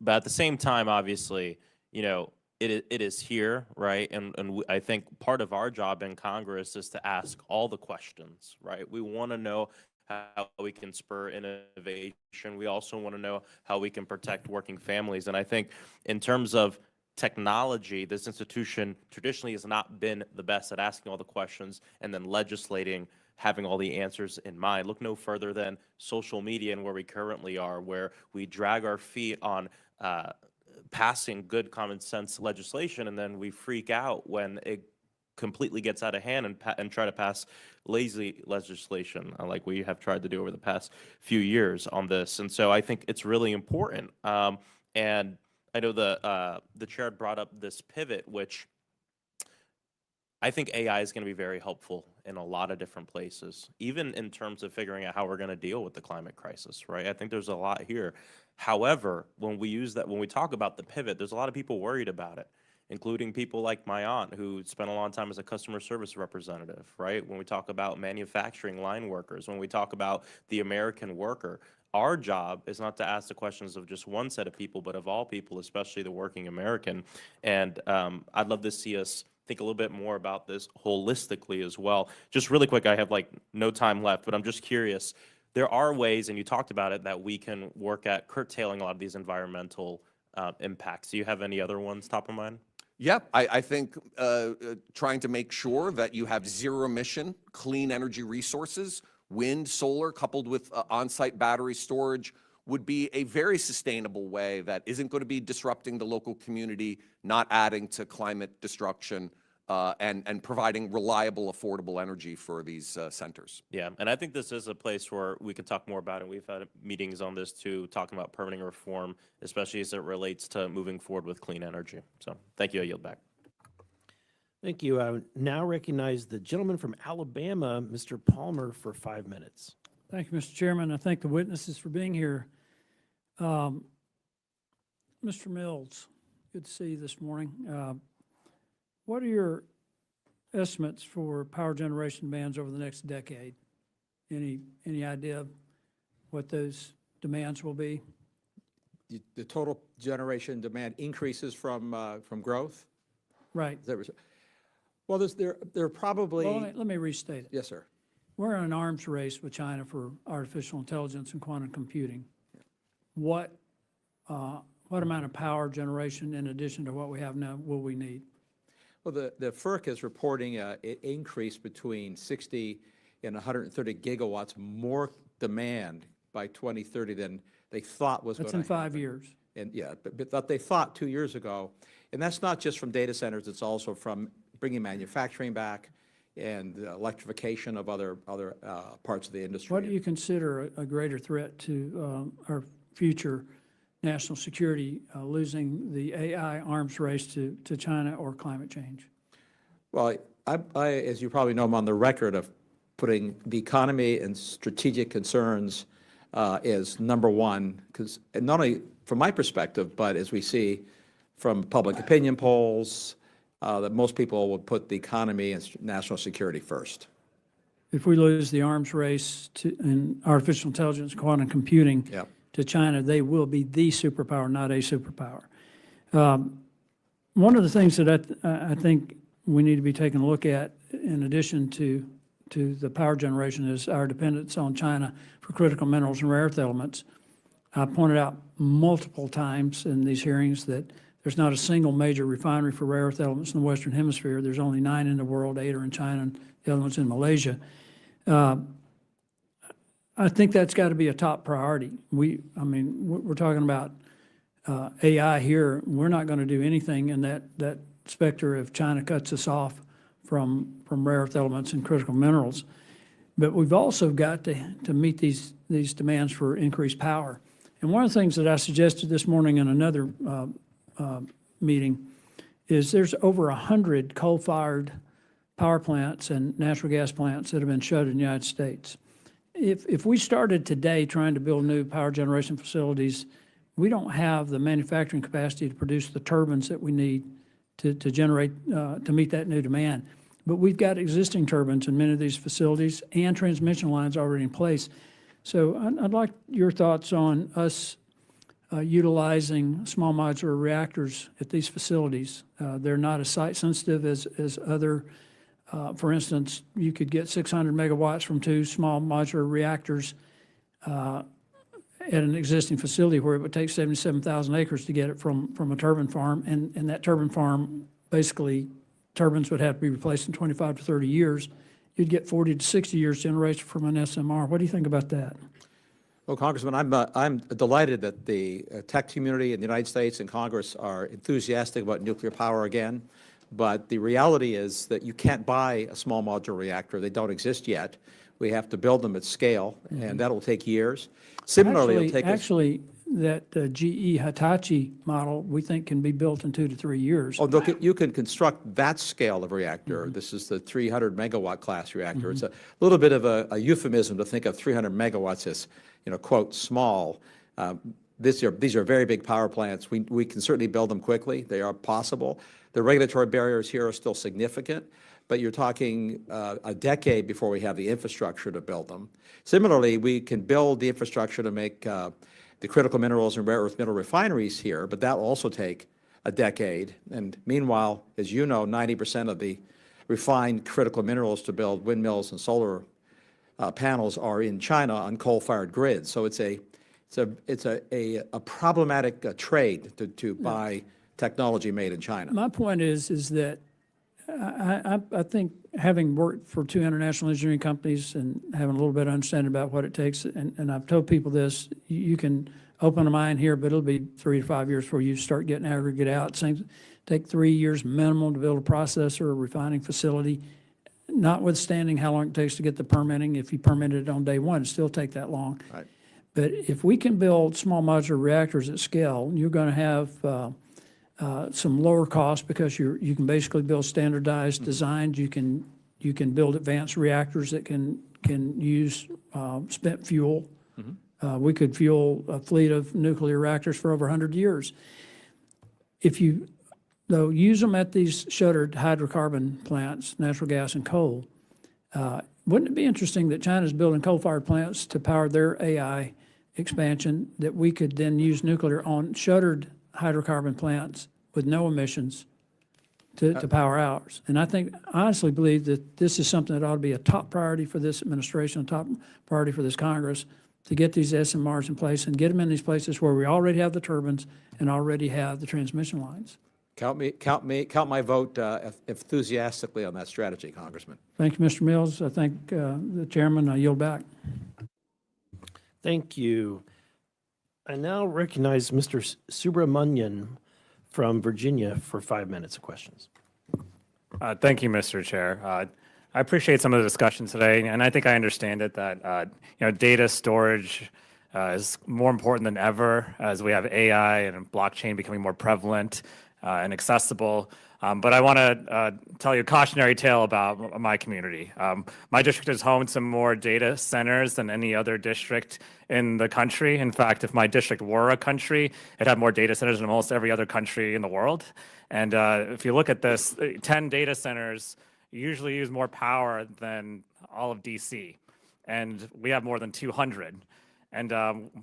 But at the same time, obviously, it is here, right? And I think part of our job in Congress is to ask all the questions, right? We want to know how we can spur innovation. We also want to know how we can protect working families. And I think in terms of technology, this institution traditionally has not been the best at asking all the questions and then legislating having all the answers in mind. Look no further than social media and where we currently are, where we drag our feet on passing good common sense legislation, and then we freak out when it completely gets out of hand and try to pass lazy legislation like we have tried to do over the past few years on this. And so I think it's really important. And I know the chair brought up this pivot, which I think AI is going to be very helpful in a lot of different places, even in terms of figuring out how we're going to deal with the climate crisis, right? I think there's a lot here. However, when we talk about the pivot, there's a lot of people worried about it, including people like my aunt who spent a long time as a customer service representative, right? When we talk about manufacturing line workers, when we talk about the American worker, our job is not to ask the questions of just one set of people, but of all people, especially the working American. And I'd love to see us think a little bit more about this holistically as well. Just really quick, I have like no time left, but I'm just curious. There are ways, and you talked about it, that we can work at curtailing a lot of these environmental impacts. Do you have any other ones top of mind? Yeah, I think trying to make sure that you have zero emission, clean energy resources, wind, solar, coupled with on-site battery storage would be a very sustainable way that isn't going to be disrupting the local community, not adding to climate destruction, and providing reliable, affordable energy for these centers. Yeah, and I think this is a place where we could talk more about it. We've had meetings on this too, talking about permitting reform, especially as it relates to moving forward with clean energy. So thank you. I yield back. Thank you. I now recognize the gentleman from Alabama, Mr. Palmer, for 5 minutes. Thank you, Mr. Chairman. I thank the witnesses for being here. Mr. Mills, good to see you this morning. What are your estimates for power generation demands over the next decade? Any idea of what those demands will be? The total generation demand increases from growth? Right. Is that well, there are probably... Well, let me restate it. Yes, sir. We're in an arms race with China for artificial intelligence and quantum computing. What amount of power generation, in addition to what we have now, will we need? Well, the FERC is reporting an increase between 60 and 130 gigawatts more demand by 2030 than they thought was going to That's in happen. 5 years. And yeah, but that they thought 2 years ago. And that's not just from data centers, it's also from bringing manufacturing back and electrification of other parts of the industry. What do you consider a greater threat to our future national security, losing the AI arms race to China or climate change? Well, I, as you probably know, I'm on the record of putting the economy and strategic concerns as number one, because not only from my perspective, but as we see from public opinion polls, that most people would put the economy and national security first. If we lose the arms race in artificial intelligence, quantum computing Yep. to China, they will be the superpower, not a superpower. One of the things that I think we need to be taking a look at, in addition to the power generation, is our dependence on China for critical minerals and rare earth elements. I pointed out multiple times in these hearings that there's not a single major refinery for rare earth elements in the Western Hemisphere. There's only 9 in the world, 8 are in China, and the other one's in Malaysia. I think that's got to be a top priority. I mean, we're talking about AI here. We're not going to do anything in that specter if China cuts us off from rare earth elements and critical minerals. But we've also got to meet these demands for increased power. And one of the things that I suggested this morning in another meeting is there's over 100 coal-fired power plants and natural gas plants that have been shut in the United States. If we started today trying to build new power generation facilities, we don't have the manufacturing capacity to produce the turbines that we need to generate, to meet that new demand. But we've got existing turbines in many of these facilities and transmission lines already in place. So I'd like your thoughts on us utilizing small modular reactors at these facilities. They're not as site sensitive as other. For instance, you could get 600 megawatts from 2 small modular reactors at an existing facility where it would take 77,000 acres to get it from a turbine farm. And that turbine farm, basically, turbines would have to be replaced in 25 to 30 years. you'd get 40 to 60 years generation from an SMR. What do you think about that? Well, Congressman, I'm delighted that the tech community in the United States and Congress are enthusiastic about nuclear power again. But the reality is that you can't buy a small modular reactor. They don't exist yet. We have to build them at scale, and that'll take years. Similarly, it'll take us. Actually, that GE Hitachi model, we think can be built in 2 to 3 years. Oh, look, you can construct that scale of reactor. This is the 300 megawatt class reactor. It's a little bit of a euphemism to think of 300 megawatts as, quote, small. These are very big power plants. We can certainly build them quickly. They are possible. The regulatory barriers here are still significant, but you're talking a decade before we have the infrastructure to build them. Similarly, we can build the infrastructure to make the critical minerals and rare earth mineral refineries here, but that'll also take a decade. And meanwhile, as you know, 90% of the refined critical minerals to build windmills and solar panels are in China on coal-fired grids. So it's a problematic trade to buy technology made in China. My point is that I think having worked for 2 international engineering companies and having a little bit of understanding about what it takes, and I've told people this, you can open a mine here, but it'll be 3 to 5 years before you start getting aggregate out. Take 3 years minimum to build a processor or refining facility, notwithstanding how long it takes to get the permitting. If you permitted it on day one, it'd still take that long. Right. But if we can build small modular reactors at scale, you're going to have some lower costs because you can basically build standardized designs. You can build advanced reactors that can use spent fuel. We could fuel a fleet of nuclear reactors for over 100 years. If you, though, use them at these shuttered hydrocarbon plants, natural gas and coal, wouldn't it be interesting that China's building coal-fired plants to power their AI expansion, that we could then use nuclear on shuttered hydrocarbon plants with no emissions to power ours? And I honestly believe that this is something that ought to be a top priority for this administration, a top priority for this Congress, to get these SMRs in place and get them in these places where we already have the turbines and already have the transmission lines. Count my vote enthusiastically on that strategy, Congressman. Thank you, Mr. Mills. I thank the chairman. I yield back. Thank you. I now recognize Mr. Subramanian from Virginia for 5 minutes of questions. Thank you, Mr. Chair. I appreciate some of the discussion today, and I think I understand it that data storage is more important than ever as we have AI and blockchain becoming more prevalent and accessible. But I want to tell you a cautionary tale about my community. My district is home to more data centers than any other district in the country. In fact, if my district were a country, it had more data centers than almost every other country in the world. And if you look at this, 10 data centers usually use more power than all of DC. And we have more than 200. And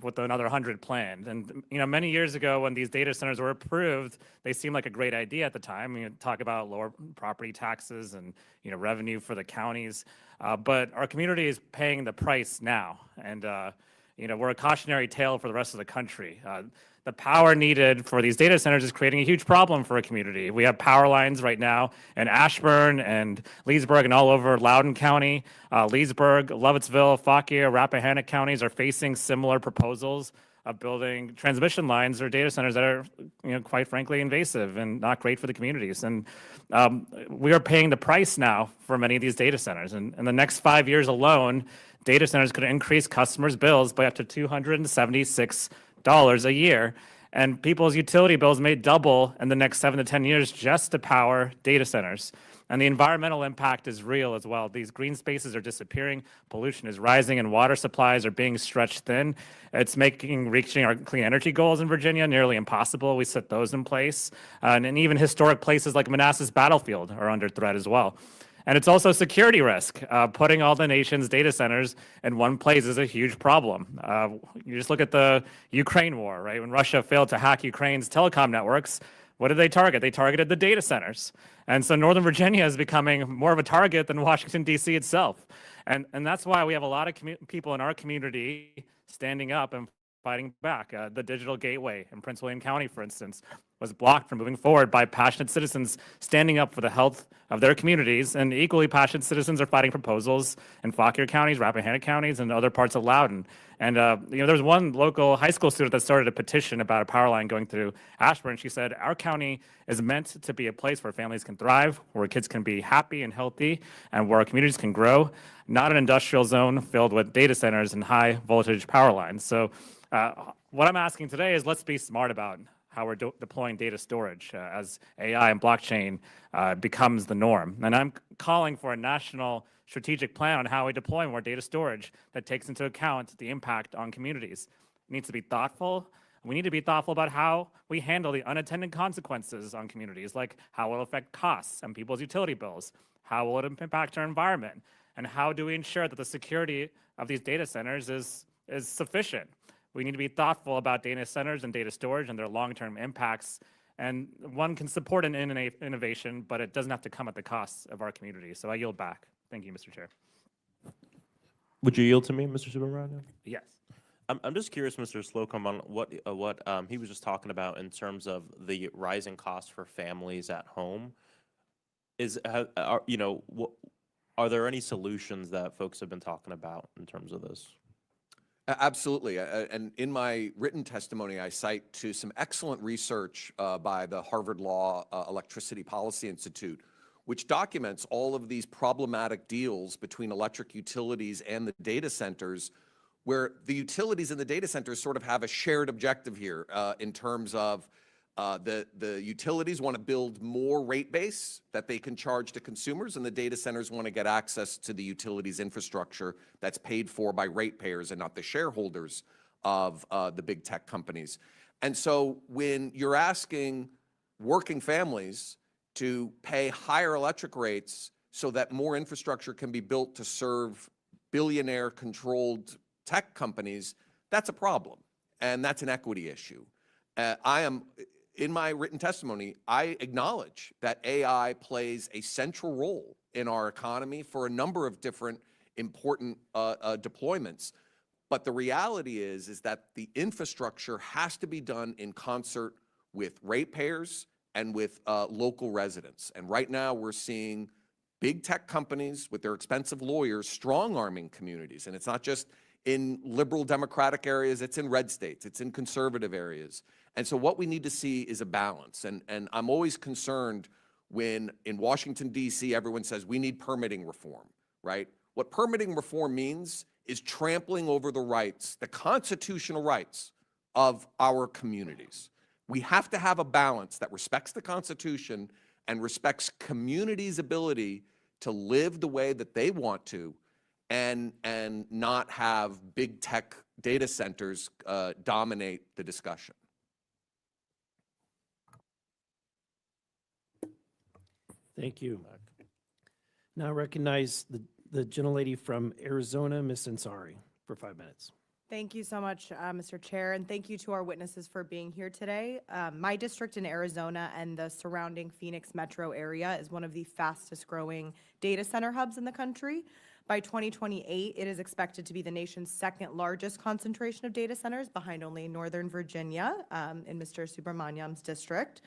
with another 100 planned. And many years ago, when these data centers were approved, they seemed like a great idea at the time. Talk about lower property taxes and revenue for the counties. But our community is paying the price now, and we're a cautionary tale for the rest of the country. The power needed for these data centers is creating a huge problem for a community. We have power lines right now in Ashburn and Leesburg and all over Loudoun County. Leesburg, Lovettsville, Fauquier, Rappahannock counties are facing similar proposals of building transmission lines or data centers that are, quite frankly, invasive and not great for the communities. And we are paying the price now for many of these data centers. And in the next 5 years alone, data centers could increase customers' bills by up to $276 a year, and people's utility bills may double in the next 7 to 10 years just to power data centers. And the environmental impact is real as well. These green spaces are disappearing, pollution is rising, and water supplies are being stretched thin. It's making reaching our clean energy goals in Virginia nearly impossible. We set those in place. And even historic places like Manassas Battlefield are under threat as well. And it's also a security risk. Putting all the nation's data centers in one place is a huge problem. You just look at the Ukraine war, right? When Russia failed to hack Ukraine's telecom networks, what did they target? They targeted the data centers. And so Northern Virginia is becoming more of a target than Washington, D.C. itself. And that's why we have a lot of people in our community standing up and fighting back. The Digital Gateway in Prince William County, for instance, was blocked from moving forward by passionate citizens standing up for the health of their communities, and equally passionate citizens are fighting proposals in Fauquier counties, Rappahannock counties, and other parts of Loudoun. And there was one local high school student that started a petition about a power line going through Ashburn. She said, our county is meant to be a place where families can thrive, where kids can be happy and healthy, and where our communities can grow, not an industrial zone filled with data centers and high voltage power lines. So what I'm asking today is let's be smart about how we're deploying data storage as AI and blockchain becomes the norm. And I'm calling for a national strategic plan on how we deploy more data storage that takes into account the impact on communities. It needs to be thoughtful. We need to be thoughtful about how we handle the unintended consequences on communities, like how will it affect costs and people's utility bills, how will it impact our environment, and how do we ensure that the security of these data centers is sufficient. We need to be thoughtful about data centers and data storage and their long-term impacts. And one can support an innovation, but it doesn't have to come at the cost of our community. So I yield back. Thank you, Mr. Chair. Would you yield to me, Mr. Subramanian? Yes. I'm just curious, Mr. Slocum, on what he was just talking about in terms of the rising costs for families at home. Are there any solutions that folks have been talking about in terms of this? Absolutely. And in my written testimony, I cite to some excellent research by the Harvard Law Electricity Policy Institute, which documents all of these problematic deals between electric utilities and the data centers, where the utilities and the data centers sort of have a shared objective here in terms of the utilities want to build more rate base that they can charge to consumers, and the data centers want to get access to the utilities infrastructure that's paid for by ratepayers and not the shareholders of the big tech companies. And so when you're asking working families to pay higher electric rates so that more infrastructure can be built to serve billionaire-controlled tech companies, that's a problem, and that's an equity issue. In my written testimony, I acknowledge that AI plays a central role in our economy for a number of different important deployments. But the reality is that the infrastructure has to be done in concert with ratepayers and with local residents. And right now we're seeing big tech companies with their expensive lawyers strong-arming communities. And it's not just in liberal democratic areas, it's in red states, it's in conservative areas. And so what we need to see is a balance. And I'm always concerned when in Washington, D.C., everyone says we need permitting reform, right? What permitting reform means is trampling over the rights, the constitutional rights of our communities. We have to have a balance that respects the Constitution and respects communities' ability to live the way that they want to, and not have big tech data centers dominate the discussion. Thank you. Now I recognize the gentlelady from Arizona, Ms. Ansari, for 5 minutes. Thank you so much, Mr. Chair, and thank you to our witnesses for being here today. My district in Arizona and the surrounding Phoenix metro area is one of the fastest growing data center hubs in the country. By 2028, it is expected to be the nation's second largest concentration of data centers, behind only Northern Virginia in Mr. Subramanian's district.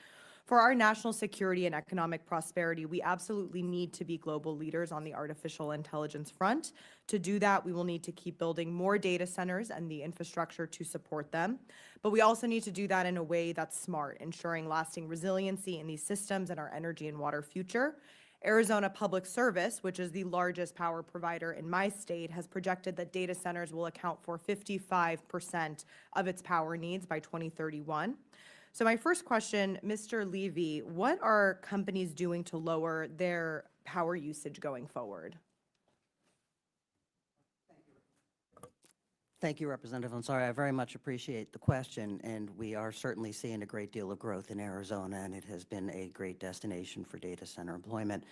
For our national security and economic prosperity, we absolutely need to be global leaders on the artificial intelligence front. To do that, we will need to keep building more data centers and the infrastructure to support them. But we also need to do that in a way that's smart, ensuring lasting resiliency in these systems and our energy and water future. Arizona Public Service, which is the largest power provider in my state, has projected that data centers will account for 55% of its power needs by 2031. So my first question, Mr. Levy, what are companies doing to lower their power usage going forward? Thank you, Representative Ansari. I very much appreciate the question, and we are certainly seeing a great deal of growth in Arizona, and it has been a great destination for data center employment.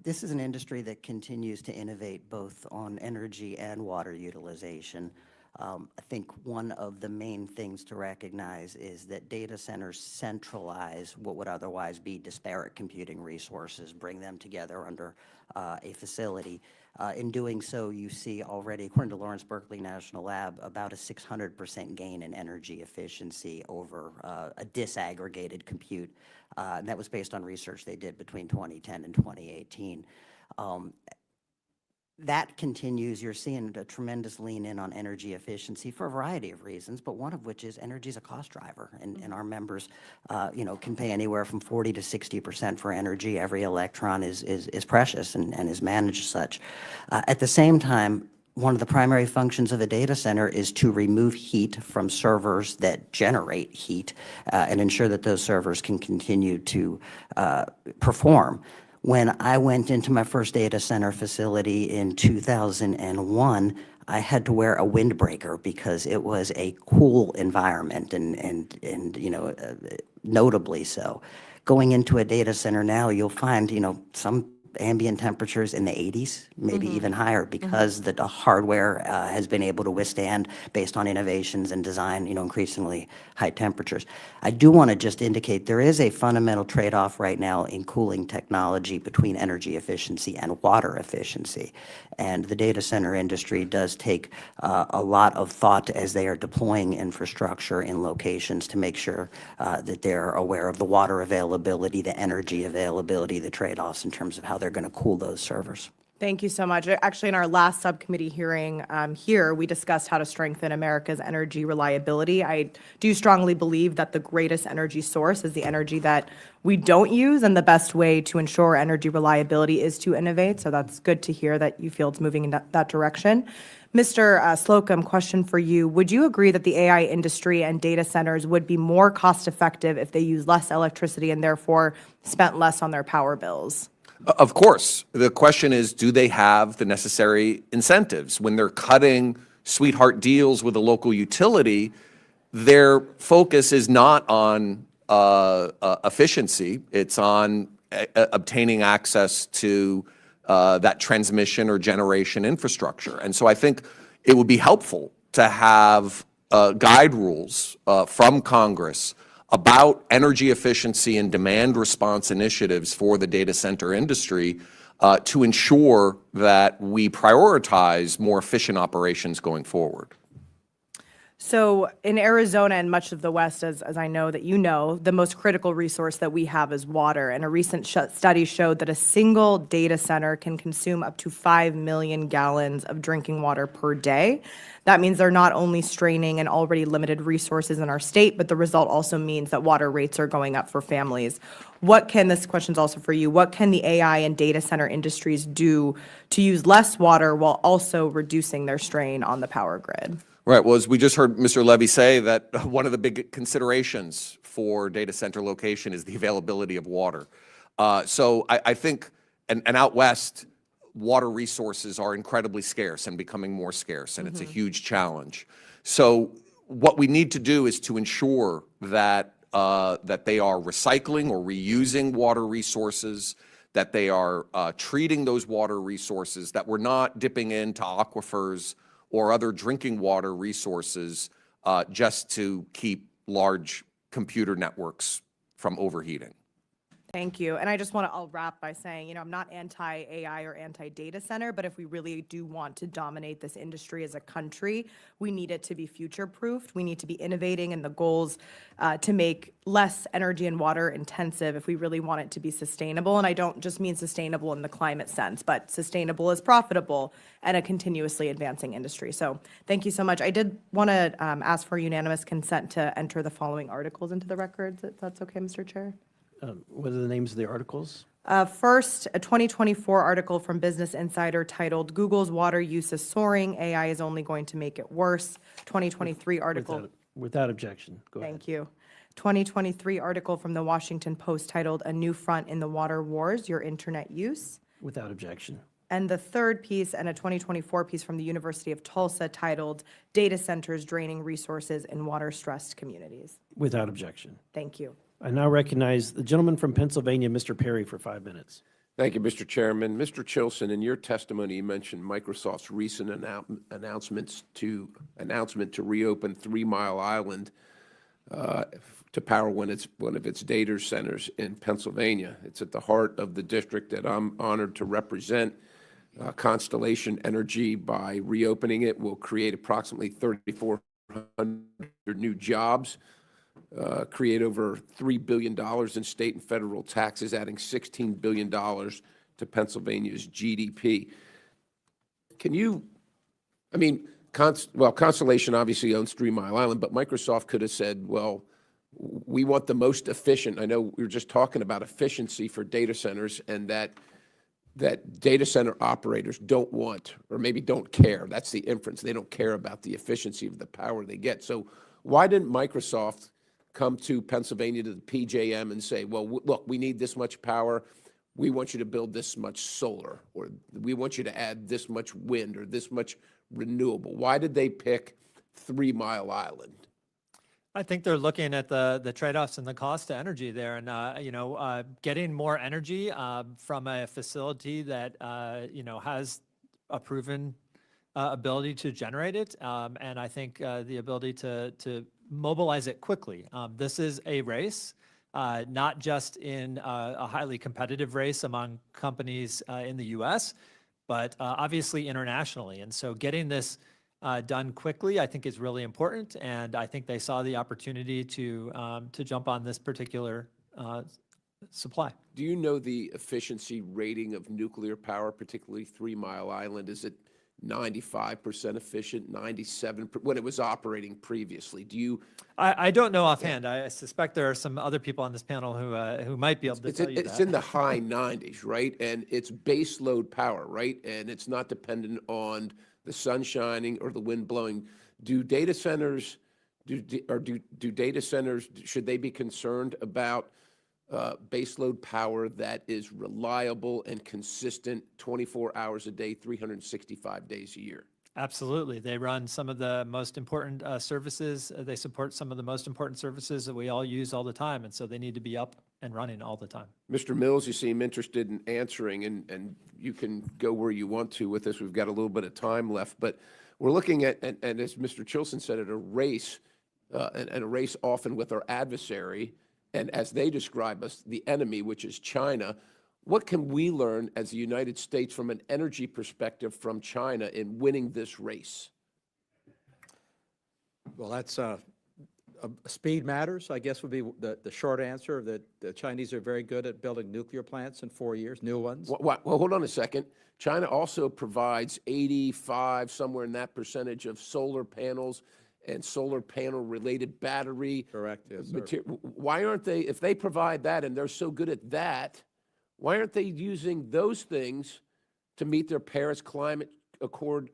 This is an industry that continues to innovate both on energy and water utilization. I think one of the main things to recognize is that data centers centralize what would otherwise be disparate computing resources, bring them together under a facility. In doing so, you see already, according to Lawrence Berkeley National Lab, about a 600% gain in energy efficiency over a disaggregated compute. And that was based on research they did between 2010 and 2018. That continues. You're seeing a tremendous lean in on energy efficiency for a variety of reasons, but one of which is energy is a cost driver, and our members, can pay anywhere from 40 to 60% for energy. Every electron is precious and is managed as such. At the same time, one of the primary functions of a data center is to remove heat from servers that generate heat and ensure that those servers can continue to perform. When I went into my first data center facility in 2001, I had to wear a windbreaker because it was a cool environment and notably so. Going into a data center now, you'll find, some ambient temperatures in the 80s, maybe even higher, because the hardware has been able to withstand, based on innovations and design, increasingly high temperatures. I do want to just indicate there is a fundamental trade-off right now in cooling technology between energy efficiency and water efficiency. And the data center industry does take a lot of thought as they are deploying infrastructure in locations to make sure that they're aware of the water availability, the energy availability, the trade-offs in terms of how they're going to cool those servers. Thank you so much. Actually, in our last subcommittee hearing here, we discussed how to strengthen America's energy reliability. I do strongly believe that the greatest energy source is the energy that we don't use, and the best way to ensure energy reliability is to innovate. So that's good to hear that you feel it's moving in that direction. Mr. Slocum, question for you. Would you agree that the AI industry and data centers would be more cost effective if they use less electricity and therefore spent less on their power bills? Of course. The question is, do they have the necessary incentives? When they're cutting sweetheart deals with a local utility, their focus is not on efficiency. It's on obtaining access to that transmission or generation infrastructure. And so I think it would be helpful to have guide rules from Congress about energy efficiency and demand response initiatives for the data center industry to ensure that we prioritize more efficient operations going forward. So in Arizona and much of the West, as I know that you know, the most critical resource that we have is water. And a recent study showed that a single data center can consume up to 5 million gallons of drinking water per day. That means they're not only straining an already limited resources in our state, but the result also means that water rates are going up for families. This question's also for you, what can the AI and data center industries do to use less water while also reducing their strain on the power grid? Right. Well, as we just heard Mr. Levy say, that one of the big considerations for data center location is the availability of water. So I think, and out west, water resources are incredibly scarce and becoming more scarce, and it's a huge challenge. So what we need to do is to ensure that that they are recycling or reusing water resources, that they are treating those water resources, that we're not dipping into aquifers or other drinking water resources just to keep large computer networks from overheating. Thank you. And I'll wrap by saying, I'm not anti-AI or anti-data center, but if we really do want to dominate this industry as a country, we need it to be future-proofed. We need to be innovating in the goals to make less energy and water intensive if we really want it to be sustainable. And I don't just mean sustainable in the climate sense, but sustainable as profitable and a continuously advancing industry. So thank you so much. I did want to ask for unanimous consent to enter the following articles into the records, if that's okay, Mr. Chair. What are the names of the articles? First, a 2024 article from Business Insider titled, Google's Water Use is Soaring, AI is Only Going to Make It Worse. 2023 article. Without objection. Go ahead. Thank you. 2023 article from the Washington Post titled, A New Front in the Water Wars, Your Internet Use. Without objection. And the third piece, and a 2024 piece from the University of Tulsa titled, Data Centers Draining Resources in Water-Stressed Communities. Without objection. Thank you. I now recognize the gentleman from Pennsylvania, Mr. Perry, for 5 minutes. Thank you, Mr. Chairman. Mr. Chilson, in your testimony, you mentioned Microsoft's recent announcement to reopen 3 Mile Island to power one of its data centers in Pennsylvania. It's at the heart of the district that I'm honored to represent. Constellation Energy, by reopening it, will create approximately 3,400 new jobs, create over $3 billion in state and federal taxes, adding $16 billion to Pennsylvania's GDP. Can you, I mean, Constellation obviously owns 3 Mile Island, but Microsoft could have said, well, we want the most efficient. I know we were just talking about efficiency for data centers, and that data center operators don't want, or maybe don't care. That's the inference. They don't care about the efficiency of the power they get. So why didn't Microsoft come to Pennsylvania, to the PJM, and say, well, look, we need this much power. We want you to build this much solar, or we want you to add this much wind, or this much renewable? Why did they pick 3 Mile Island? I think they're looking at the trade-offs and the cost to energy there, and getting more energy from a facility that has a proven ability to generate it, and I think the ability to mobilize it quickly. This is a race, not just in a highly competitive race among companies in the U.S., but obviously internationally. And so getting this done quickly, I think, is really important, and I think they saw the opportunity to jump on this particular supply. Do you know the efficiency rating of nuclear power, particularly 3 Mile Island? Is it 95% efficient, 97% when it was operating previously? Do you? I don't know offhand. I suspect there are some other people on this panel who might be able to tell you that. It's in the high 90s, right? And it's base load power, right? And it's not dependent on the sun shining or the wind blowing. Do data centers, should they be concerned about baseload power that is reliable and consistent 24 hours a day, 365 days a year? Absolutely. They run some of the most important services. They support some of the most important services that we all use all the time, and so they need to be up and running all the time. Mr. Mills, you seem interested in answering, and you can go where you want to with this. We've got a little bit of time left, but we're looking at, and as Mr. Chilson said, at a race, and a race often with our adversary, and as they describe us, the enemy, which is China. What can we learn as the United States from an energy perspective from China in winning this race? Well, that's speed matters, I guess, would be the short answer. That the Chinese are very good at building nuclear plants in 4 years, new ones. Well, hold on a second. China also provides 85, somewhere in that percentage, of solar panels and solar panel related battery. Correct, yes, sir. Why aren't they, if they provide that and they're so good at that, why aren't they using those things to meet their Paris Climate Accord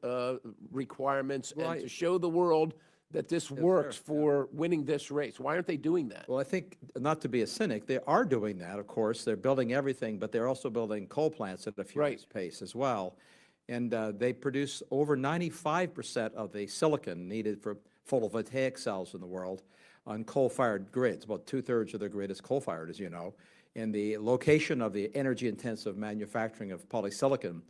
requirements and to show the world that this works for winning this race? Why aren't they doing that? Well, I think, not to be a cynic, they are doing that, of course. They're building everything, but they're also building coal plants at a furious pace as well. And they produce over 95% of the silicon needed for photovoltaic cells in the world on coal-fired grids. About 2/3 of their grid is coal-fired, as you know. And the location of the energy-intensive manufacturing of polysilicon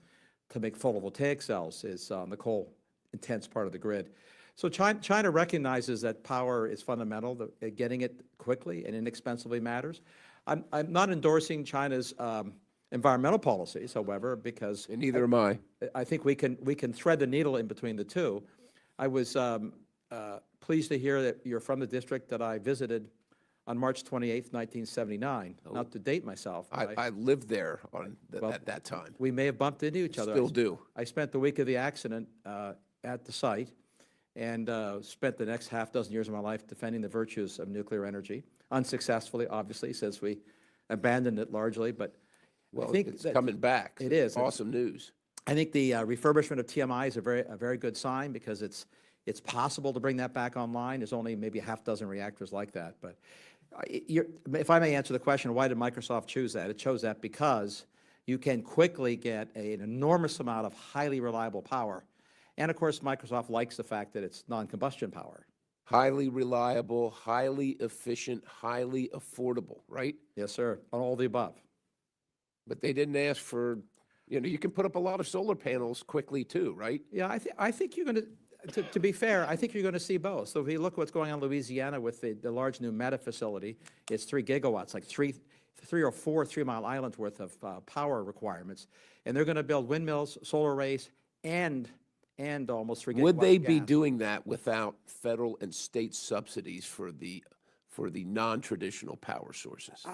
to make photovoltaic cells is on the coal-intense part of the grid. So China recognizes that power is fundamental, that getting it quickly and inexpensively matters. I'm not endorsing China's environmental policies, however, because— And neither am I. I think we can thread the needle in between the two. I was pleased to hear that you're from the district that I visited on March 28th, 1979. Not to date myself. I lived there at that time. We may have bumped into each other. Still do. I spent the week of the accident at the site, and spent the next half-dozen years of my life defending the virtues of nuclear energy, unsuccessfully, obviously, since we abandoned it largely. But well, I think it's coming back. It is Awesome news. I think the refurbishment of TMI is a very good sign, because it's possible to bring that back online. There's only maybe a half-dozen reactors like that. But if I may answer the question, why did Microsoft choose that? It chose that because you can quickly get an enormous amount of highly reliable power. And of course, Microsoft likes the fact that it's non-combustion power. Highly reliable, highly efficient, highly affordable, right? Yes, sir. On all the above. But they didn't ask for, you can put up a lot of solar panels quickly too, right? Yeah, I think you're going to be fair, I think you're going to see both. So if you look what's going on in Louisiana with the large new Meta facility, it's 3 gigawatts, like three or four 3-mile islands worth of power requirements. And they're going to build windmills, solar arrays, and almost 3 gigawatts Would they of be gas. doing that without federal and state subsidies for the non-traditional power sources?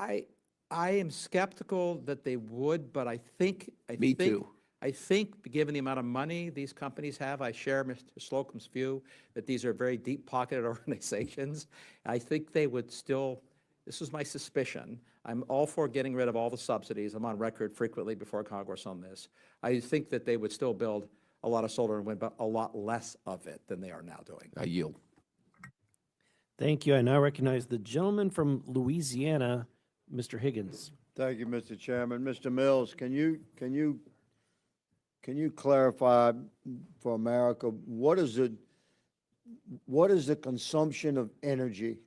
I am skeptical that they would, but I think. Me too. I think, given the amount of money these companies have, I share Mr. Slocum's view that these are very deep-pocketed organizations. I think they would still, this is my suspicion, I'm all for getting rid of all the subsidies. I'm on record frequently before Congress on this. I think that they would still build a lot of solar and wind, but a lot less of it than they are now doing. I yield. Thank you. I now recognize the gentleman from Louisiana, Mr. Higgins. Thank you, Mr. Chairman. Mr. Mills, can you clarify for America, what is the consumption of energy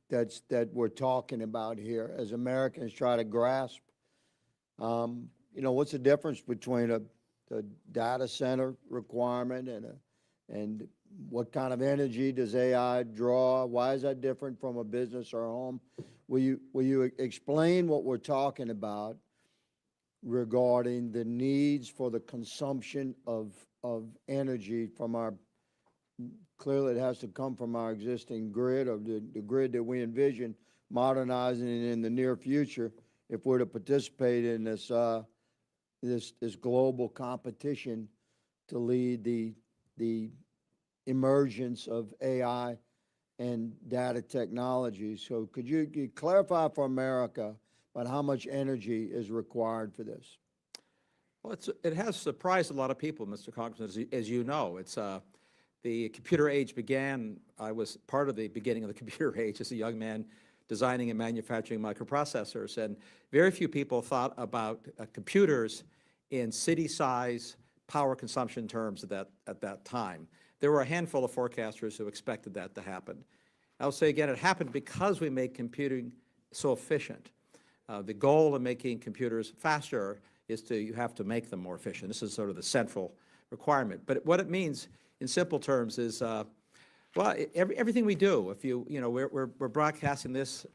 that we're talking about here as Americans try to grasp? What's the difference between a data center requirement and what kind of energy does AI draw? Why is that different from a business or a home? Will you explain what we're talking about regarding the needs for the consumption of energy from our, clearly it has to come from our existing grid, or the grid that we envision modernizing in the near future if we're to participate in this global competition to lead the emergence of AI and data technology. So could you clarify for America about how much energy is required for this? Well, it has surprised a lot of people, Mr. Congressman, as you know. It's the computer age began, I was part of the beginning of the computer age as a young man designing and manufacturing microprocessors, and very few people thought about computers in city-size power consumption terms at that time. There were a handful of forecasters who expected that to happen. I'll say again, it happened because we make computing so efficient. The goal of making computers faster is you have to make them more efficient. This is sort of the central requirement. But what it means in simple terms is, well, everything we do, we're broadcasting this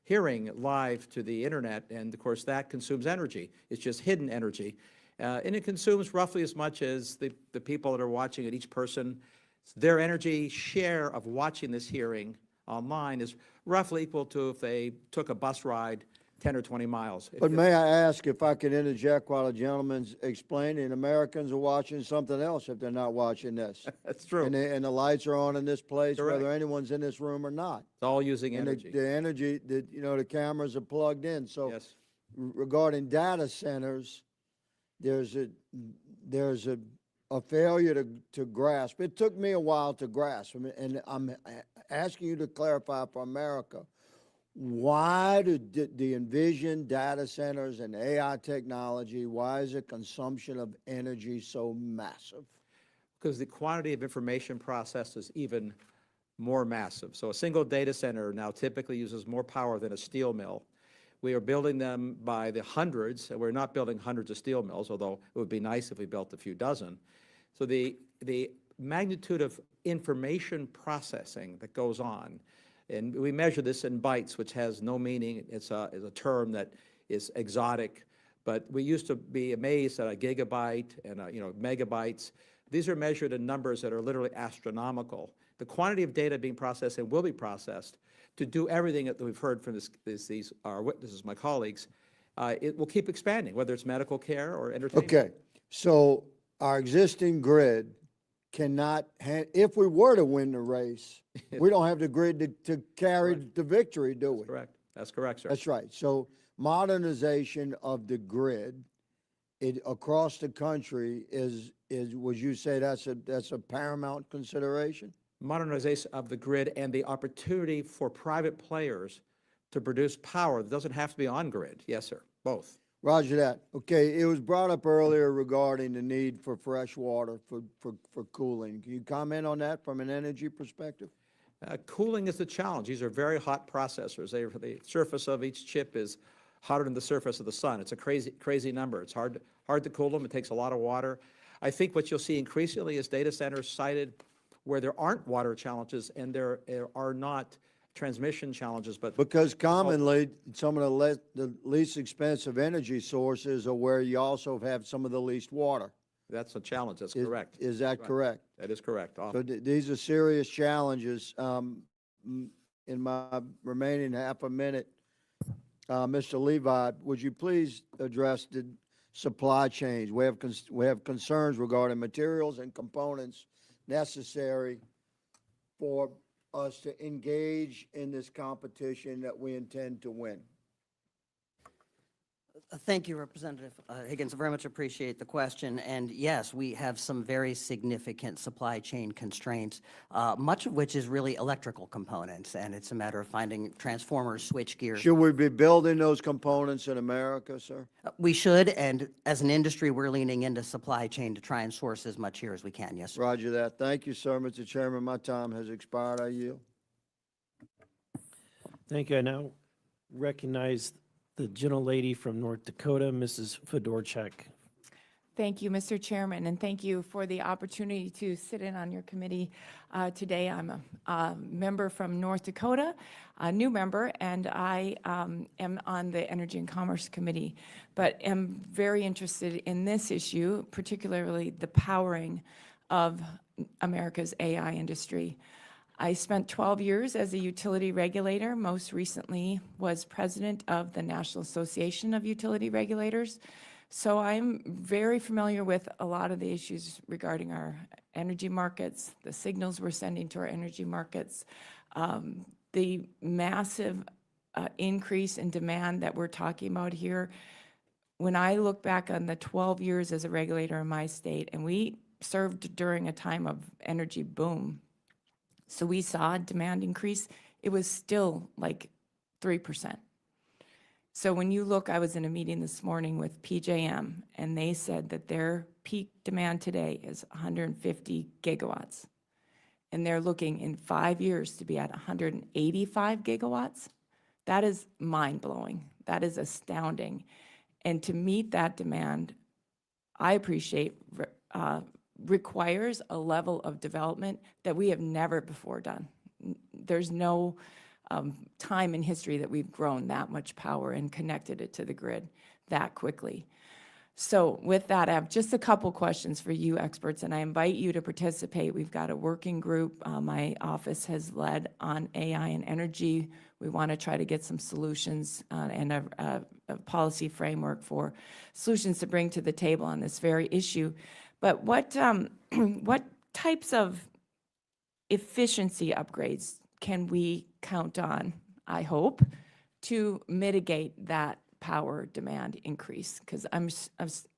hearing live to the internet, and of course that consumes energy. It's just hidden energy. And it consumes roughly as much as the people that are watching it, each person. Their energy share of watching this hearing online is roughly equal to if they took a bus ride 10 or 20 miles. But may I ask if I could interject while the gentleman's explaining? Americans are watching something else if they're not watching this. That's true. And the lights are on in this place, Correct. whether anyone's in this room or not. It's all using And energy. the energy, the cameras are plugged in. So Yes. regarding data centers, there's a failure to grasp. It took me a while to grasp, and I'm asking you to clarify for America, why do the envision data centers and AI technology, why is the consumption of energy so massive? Because the quantity of information processed is even more massive. So a single data center now typically uses more power than a steel mill. We are building them by the hundreds, and we're not building hundreds of steel mills, although it would be nice if we built a few dozen. So the magnitude of information processing that goes on, and we measure this in bytes, which has no meaning. It's a term that is exotic, but we used to be amazed at a gigabyte and megabytes. These are measured in numbers that are literally astronomical. The quantity of data being processed and will be processed to do everything that we've heard from our witnesses, my colleagues, it will keep expanding, whether it's medical care or entertainment. Okay, so our existing grid cannot, if we were to win the race, we don't have the grid to carry the victory, do we? Correct. That's correct, sir. That's right. So modernization of the grid across the country is would you say that's a paramount consideration? Modernization of the grid and the opportunity for private players to produce power that doesn't have to be on grid. Yes, sir. Both. Roger that. Okay, it was brought up earlier regarding the need for fresh water for cooling. Can you comment on that from an energy perspective? Cooling is the challenge. These are very hot processors. The surface of each chip is hotter than the surface of the sun. It's a crazy number. It's hard to cool them. It takes a lot of water. I think what you'll see increasingly is data centers sited where there aren't water challenges and there are not transmission challenges, but Because commonly, some of the least expensive energy sources are where you also have some of the least water. that's a challenge. That's Is- correct. Is that correct? That is correct. So these are serious challenges. In my remaining half a minute, Mr. Levi, would you please address the supply chains? We have concerns regarding materials and components necessary for us to engage in this competition that we intend to win. Thank you, Representative Higgins. I very much appreciate the question. And yes, we have some very significant supply chain constraints, much of which is really electrical components. And it's a matter of finding transformers, switch gear. Should we be building those components in America, sir? We should, and as an industry, we're leaning into supply chain to try and source as much here as we can. Yes, sir. Roger that. Thank you, sir. Mr. Chairman, my time has expired. I yield. Thank you. I now recognize the gentlelady from North Dakota, Mrs. Fedorchak. Thank you, Mr. Chairman, and thank you for the opportunity to sit in on your committee today. I'm a member from North Dakota, a new member, and I am on the Energy and Commerce Committee, but am very interested in this issue, particularly the powering of America's AI industry. I spent 12 years as a utility regulator, most recently was president of the National Association of Utility Regulators. So I'm very familiar with a lot of the issues regarding our energy markets, the signals we're sending to our energy markets, the massive increase in demand that we're talking about here. When I look back on the 12 years as a regulator in my state, and we served during a time of energy boom, so we saw demand increase, it was still like 3%. So when you look, I was in a meeting this morning with PJM, and they said that their peak demand today is 150 gigawatts. And they're looking in 5 years to be at 185 gigawatts. That is mind-blowing. That is astounding. And to meet that demand, I appreciate requires a level of development that we have never before done. There's no time in history that we've grown that much power and connected it to the grid that quickly. So with that, I have just a couple questions for you experts, and I invite you to participate. We've got a working group my office has led on AI and energy. We want to try to get some solutions and a policy framework for solutions to bring to the table on this very issue. But what types of efficiency upgrades can we count on, I hope, to mitigate that power demand increase? Because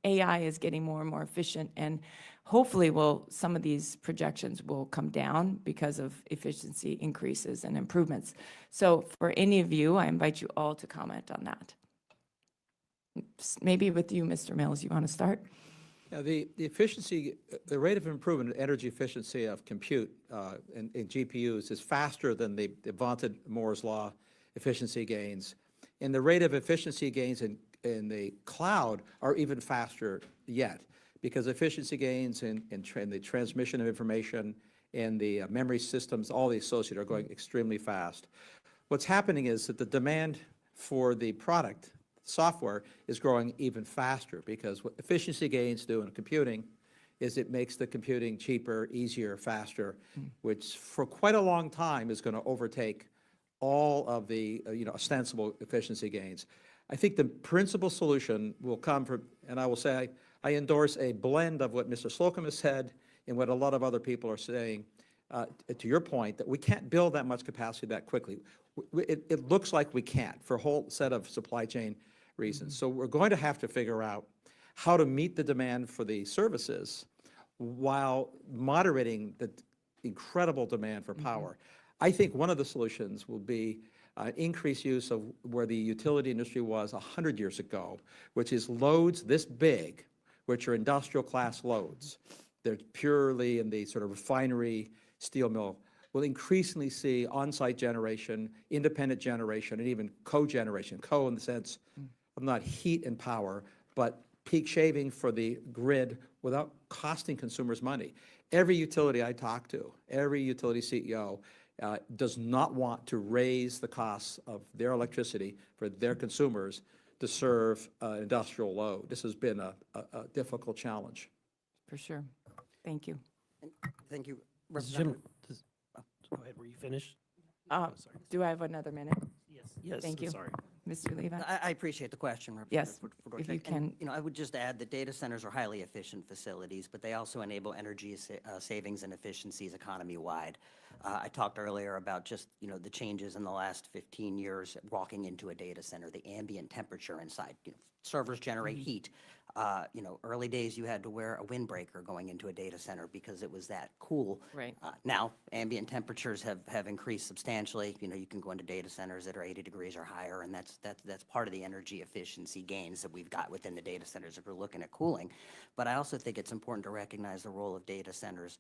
AI is getting more and more efficient, and hopefully some of these projections will come down because of efficiency increases and improvements. So for any of you, I invite you all to comment on that. Maybe with you, Mr. Mills, you want to start? Yeah, the efficiency, the rate of improvement in energy efficiency of compute in GPUs is faster than the vaunted Moore's Law efficiency gains. And the rate of efficiency gains in the cloud are even faster yet, because efficiency gains in the transmission of information and the memory systems, all the associated, are going extremely fast. What's happening is that the demand for the product, software, is growing even faster, because what efficiency gains do in computing is it makes the computing cheaper, easier, faster, which for quite a long time is going to overtake all of the ostensible efficiency gains. I think the principal solution will come from, and I will say, I endorse a blend of what Mr. Slocum has said and what a lot of other people are saying, to your point, that we can't build that much capacity that quickly. It looks like we can't for a whole set of supply chain reasons. So we're going to have to figure out how to meet the demand for the services while moderating the incredible demand for power. I think one of the solutions will be increased use of where the utility industry was 100 years ago, which is loads this big, which are industrial class loads. They're purely in the sort of refinery, steel mill we'll increasingly see on-site generation, independent generation, and even co-generation. Co in the sense of not heat and power, but peak shaving for the grid without costing consumers money. Every utility I talk to, every utility CEO does not want to raise the costs of their electricity for their consumers to serve industrial load. This has been a difficult challenge. For sure. Thank you. Thank you, Mrs. Representative. Go ahead, were you finished? Sorry. Do I have another minute? Yes, Thank I'm you. sorry. Mr. Levi? I appreciate the question, Yes, Representative. if you And, can. you know, I would just add that data centers are highly efficient facilities, but they also enable energy savings and efficiencies economy-wide. I talked earlier about just, you know, the changes in the last 15 years walking into a data center, the ambient temperature inside. You know, servers generate heat. You know, early days you had to wear a windbreaker going into a data center because it was that cool. Right. Now, ambient temperatures have increased substantially. You know, you can go into data centers that are 80 degrees or higher, and that's part of the energy efficiency gains that we've got within the data centers if we're looking at cooling. But I also think it's important to recognize the role of data centers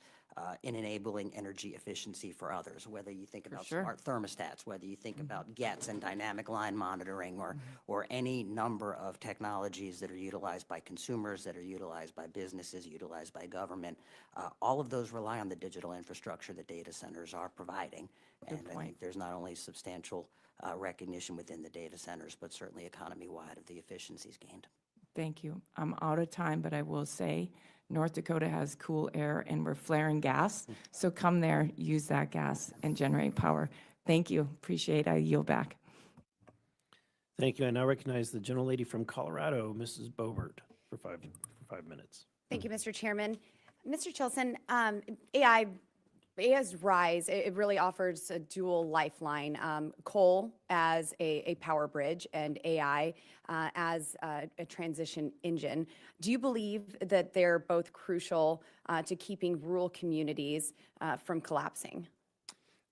in enabling energy efficiency for others, whether you think about sure. smart thermostats, whether you think about GETs and dynamic line monitoring, or any number of technologies that are utilized by consumers, that are utilized by businesses, utilized by government. All of those rely on the digital infrastructure that data centers are providing. And I think there's not only substantial recognition within the data centers, but certainly economy-wide of the efficiencies gained. Thank you. I'm out of time, but I will say North Dakota has cool air and we're flaring gas. So come there, use that gas and generate power. Thank you. Appreciate it. I yield back. Thank you. I now recognize the gentlelady from Colorado, Mrs. Bobert, for five minutes. Thank you, Mr. Chairman. Mr. Chilson, AI's rise, it really offers a dual lifeline, coal as a power bridge and AI as a transition engine. Do you believe that they're both crucial to keeping rural communities from collapsing?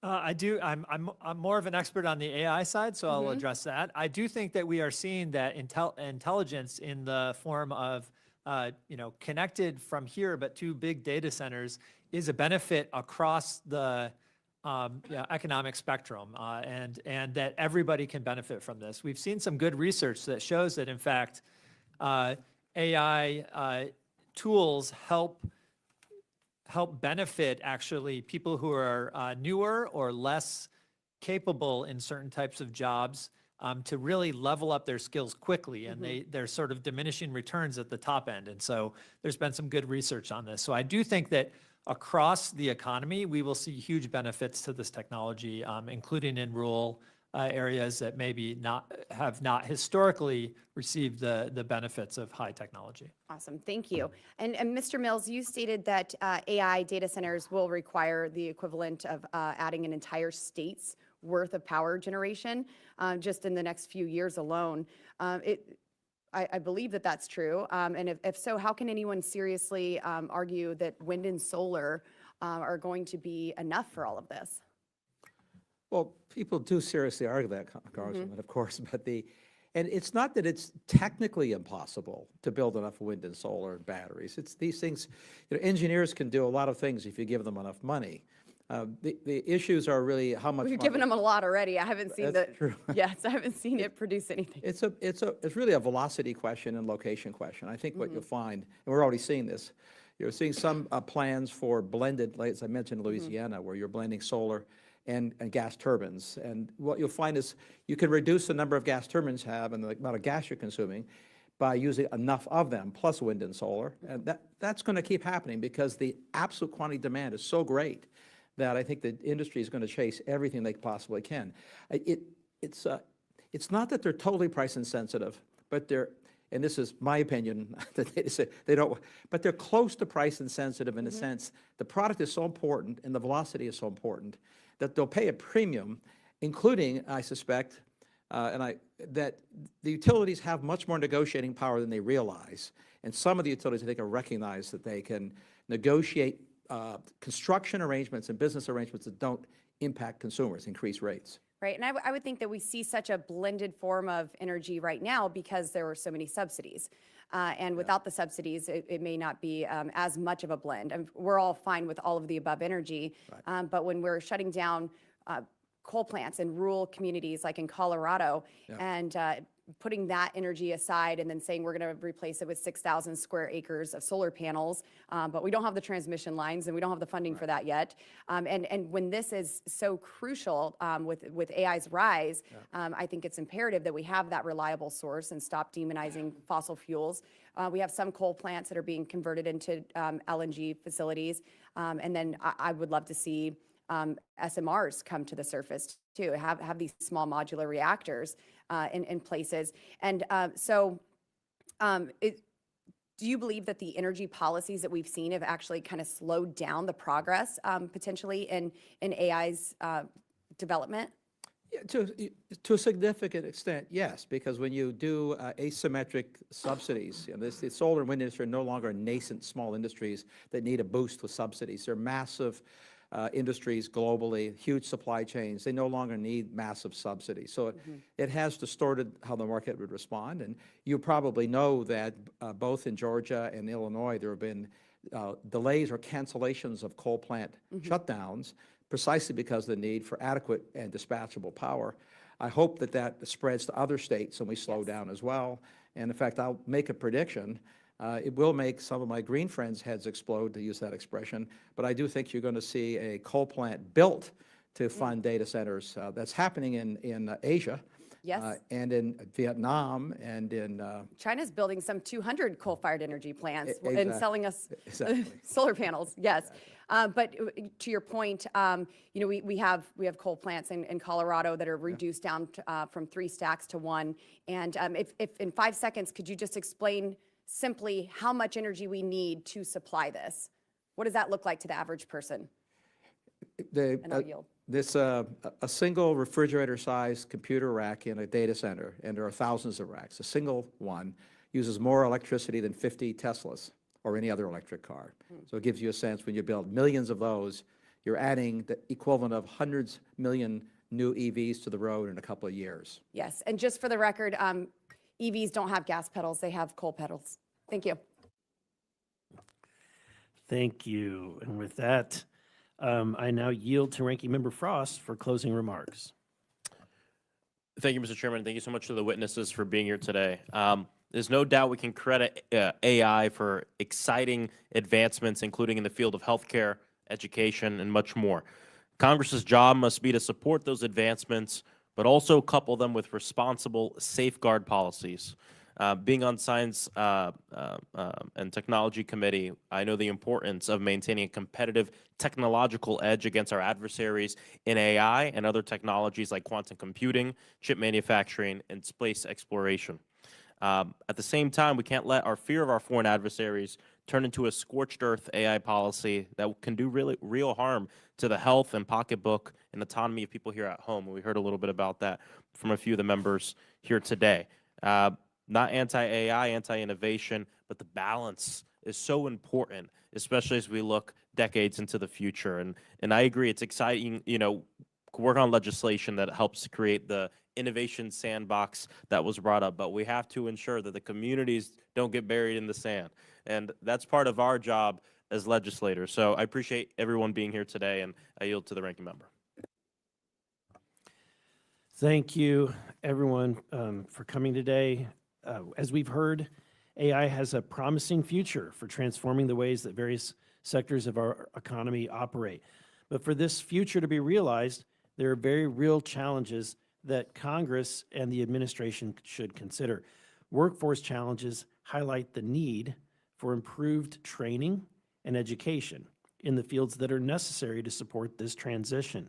I do. I'm more of an expert on the AI side, so I'll address that. I do think that we are seeing that intelligence in the form of connected from here, but to big data centers is a benefit across the economic spectrum, and that everybody can benefit from this. We've seen some good research that shows that, in fact, AI tools help benefit actually people who are newer or less capable in certain types of jobs to really level up their skills quickly, and they're sort of diminishing returns at the top end. And so there's been some good research on this. So I do think that across the economy, we will see huge benefits to this technology, including in rural areas that maybe have not historically received the benefits of high technology. Awesome, thank you. And Mr. Mills, you stated that AI data centers will require the equivalent of adding an entire state's worth of power generation just in the next few years alone. I believe that that's true. And if so, how can anyone seriously argue that wind and solar are going to be enough for all of this? Well, people do seriously argue that, Congresswoman, of course, and it's not that it's technically impossible to build enough wind and solar and batteries. It's these things, engineers can do a lot of things if you give them enough money. The issues are really how much. We've given them a lot already. I haven't seen That's true. Yes, I haven't seen it produce anything. It's really a velocity question and location question. I think what you'll find, and we're already seeing this, you're seeing some plans for blended, like as I mentioned, Louisiana, where you're blending solar and gas turbines. And what you'll find is you can reduce the number of gas turbines have and the amount of gas you're consuming by using enough of them, plus wind and solar. And that's going to keep happening because the absolute quantity demand is so great that I think the industry is going to chase everything they possibly can. It's not that they're totally price insensitive, but they're, and this is my opinion, that they don't, but they're close to price insensitive in the sense the product is so important and the velocity is so important that they'll pay a premium, including, I suspect, that the utilities have much more negotiating power than they realize. And some of the utilities, I think, are recognize that they can negotiate construction arrangements and business arrangements that don't impact consumers, increase rates. right? And I would think that we see such a blended form of energy right now because there were so many subsidies. And without the subsidies, it may not be as much of a blend. And we're all fine with all of the above energy. But when we're shutting down coal plants in rural communities like in Colorado and putting that energy aside and then saying we're going to replace it with 6,000 square acres of solar panels, but we don't have the transmission lines and we don't have the funding for that yet. And when this is so crucial with AI's rise, I think it's imperative that we have that reliable source and stop demonizing fossil fuels. We have some coal plants that are being converted into LNG facilities. And then I would love to see SMRs come to the surface too, have these small modular reactors in places. And do you believe that the energy policies that we've seen have actually kind of slowed down the progress potentially in AI's development? Yeah, to a significant extent, yes, because when you do asymmetric subsidies, the solar and wind industry are no longer nascent small industries that need a boost with subsidies. They're massive industries globally, huge supply chains. They no longer need massive subsidies. So it has distorted how the market would respond. And you probably know that both in Georgia and Illinois, there have been delays or cancellations of coal plant shutdowns precisely because of the need for adequate and dispatchable power. I hope that that spreads to other states and we slow down as well. And in fact, I'll make a prediction. It will make some of my green friends' heads explode, to use that expression, but I do think you're going to see a coal plant built to fund data centers. That's happening in Asia. Yes. And in Vietnam and in... China's building some 200 coal-fired energy plants and Exactly. selling us Exactly. solar panels. Yes. But to your point, you know, we have coal plants in Colorado that are reduced down to, from 3 stacks to 1. And if in 5 seconds, could you just explain simply how much energy we need to supply this? What does that look like to the average person? And I'll yield. This a single refrigerator-sized computer rack in a data center, and there are thousands of racks. A single one uses more electricity than 50 Teslas or any other electric car. So it gives you a sense when you build millions of those, you're adding the equivalent of hundreds million new EVs to the road in a couple of years. Yes, and just for the record, EVs don't have gas pedals, they have coal pedals. Thank you. Thank you. And with that, I now yield to Ranking Member Frost for closing remarks. Thank you, Mr. Chairman. Thank you so much to the witnesses for being here today. There's no doubt we can credit AI for exciting advancements, including in the field of healthcare, education, and much more. Congress's job must be to support those advancements, but also couple them with responsible safeguard policies. Being on Science and Technology Committee, I know the importance of maintaining a competitive technological edge against our adversaries in AI and other technologies like quantum computing, chip manufacturing, and space exploration. At the same time, we can't let our fear of our foreign adversaries turn into a scorched earth AI policy that can do real harm to the health and pocketbook and autonomy of people here at home. We heard a little bit about that from a few of the members here today. Not anti-AI, anti-innovation, but the balance is so important, especially as we look decades into the future. And I agree, it's exciting, you know, work on legislation that helps create the innovation sandbox that was brought up, but we have to ensure that the communities don't get buried in the sand. And that's part of our job as legislators. So I appreciate everyone being here today, and I yield to the ranking member. Thank you, everyone, for coming today. As we've heard, AI has a promising future for transforming the ways that various sectors of our economy operate. But for this future to be realized, there are very real challenges that Congress and the administration should consider. Workforce challenges highlight the need for improved training and education in the fields that are necessary to support this transition.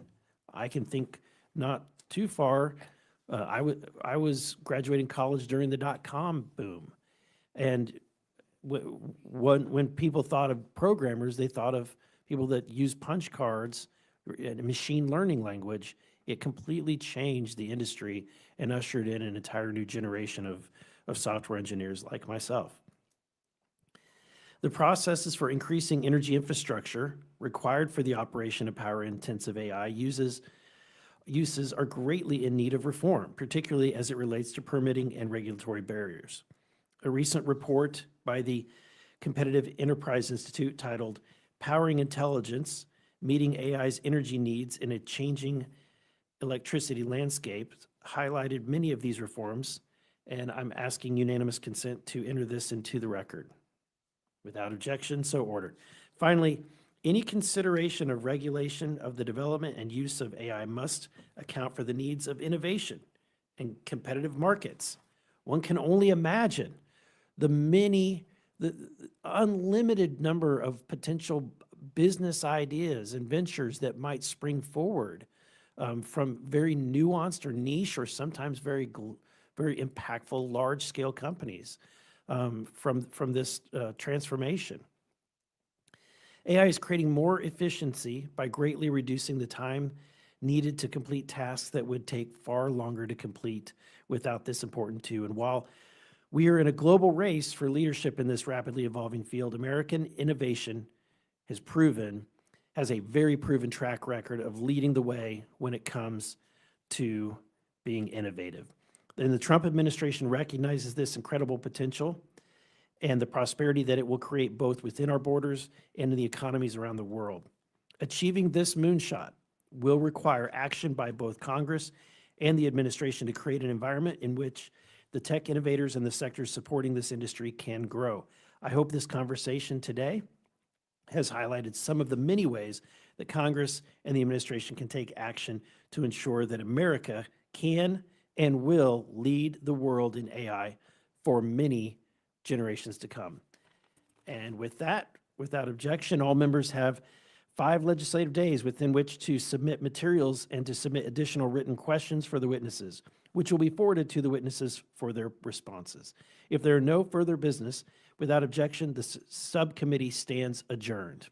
I can think not too far. I was graduating college during the dot-com boom. And when people thought of programmers, they thought of people that use punch cards and machine learning language. It completely changed the industry and ushered in an entire new generation of software engineers like myself. The processes for increasing energy infrastructure required for the operation of power-intensive AI uses uses are greatly in need of reform, particularly as it relates to permitting and regulatory barriers. A recent report by the Competitive Enterprise Institute titled Powering Intelligence, Meeting AI's Energy Needs in a Changing Electricity Landscape highlighted many of these reforms, and I'm asking unanimous consent to enter this into the record. Without objection, so ordered. Finally, any consideration of regulation of the development and use of AI must account for the needs of innovation and competitive markets. One can only imagine the unlimited number of potential business ideas and ventures that might spring forward from very nuanced or niche or sometimes very impactful large-scale companies from this transformation. AI is creating more efficiency by greatly reducing the time needed to complete tasks that would take far longer to complete without this important tool. And while we are in a global race for leadership in this rapidly evolving field, American innovation has a very proven track record of leading the way when it comes to being innovative. And the Trump administration recognizes this incredible potential and the prosperity that it will create both within our borders and in the economies around the world. Achieving this moonshot will require action by both Congress and the administration to create an environment in which the tech innovators and the sectors supporting this industry can grow. I hope this conversation today has highlighted some of the many ways that Congress and the administration can take action to ensure that America can and will lead the world in AI for many generations to come. And with that, without objection, all members have 5 legislative days within which to submit materials and to submit additional written questions for the witnesses, which will be forwarded to the witnesses for their responses. If there are no further business, without objection, the subcommittee stands adjourned.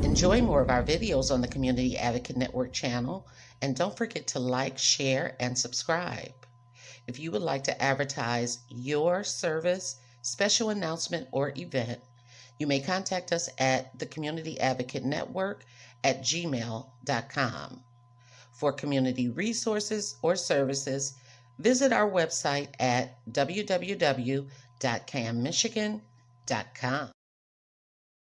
Enjoy more of our videos on the Community Advocate Network channel, and don't forget to like, share, and subscribe. If you would like to advertise your service, special announcement, or event, you may contact us at the Community Advocate Network at gmail.com. For community resources or services, visit our website at www.canmichigan.com.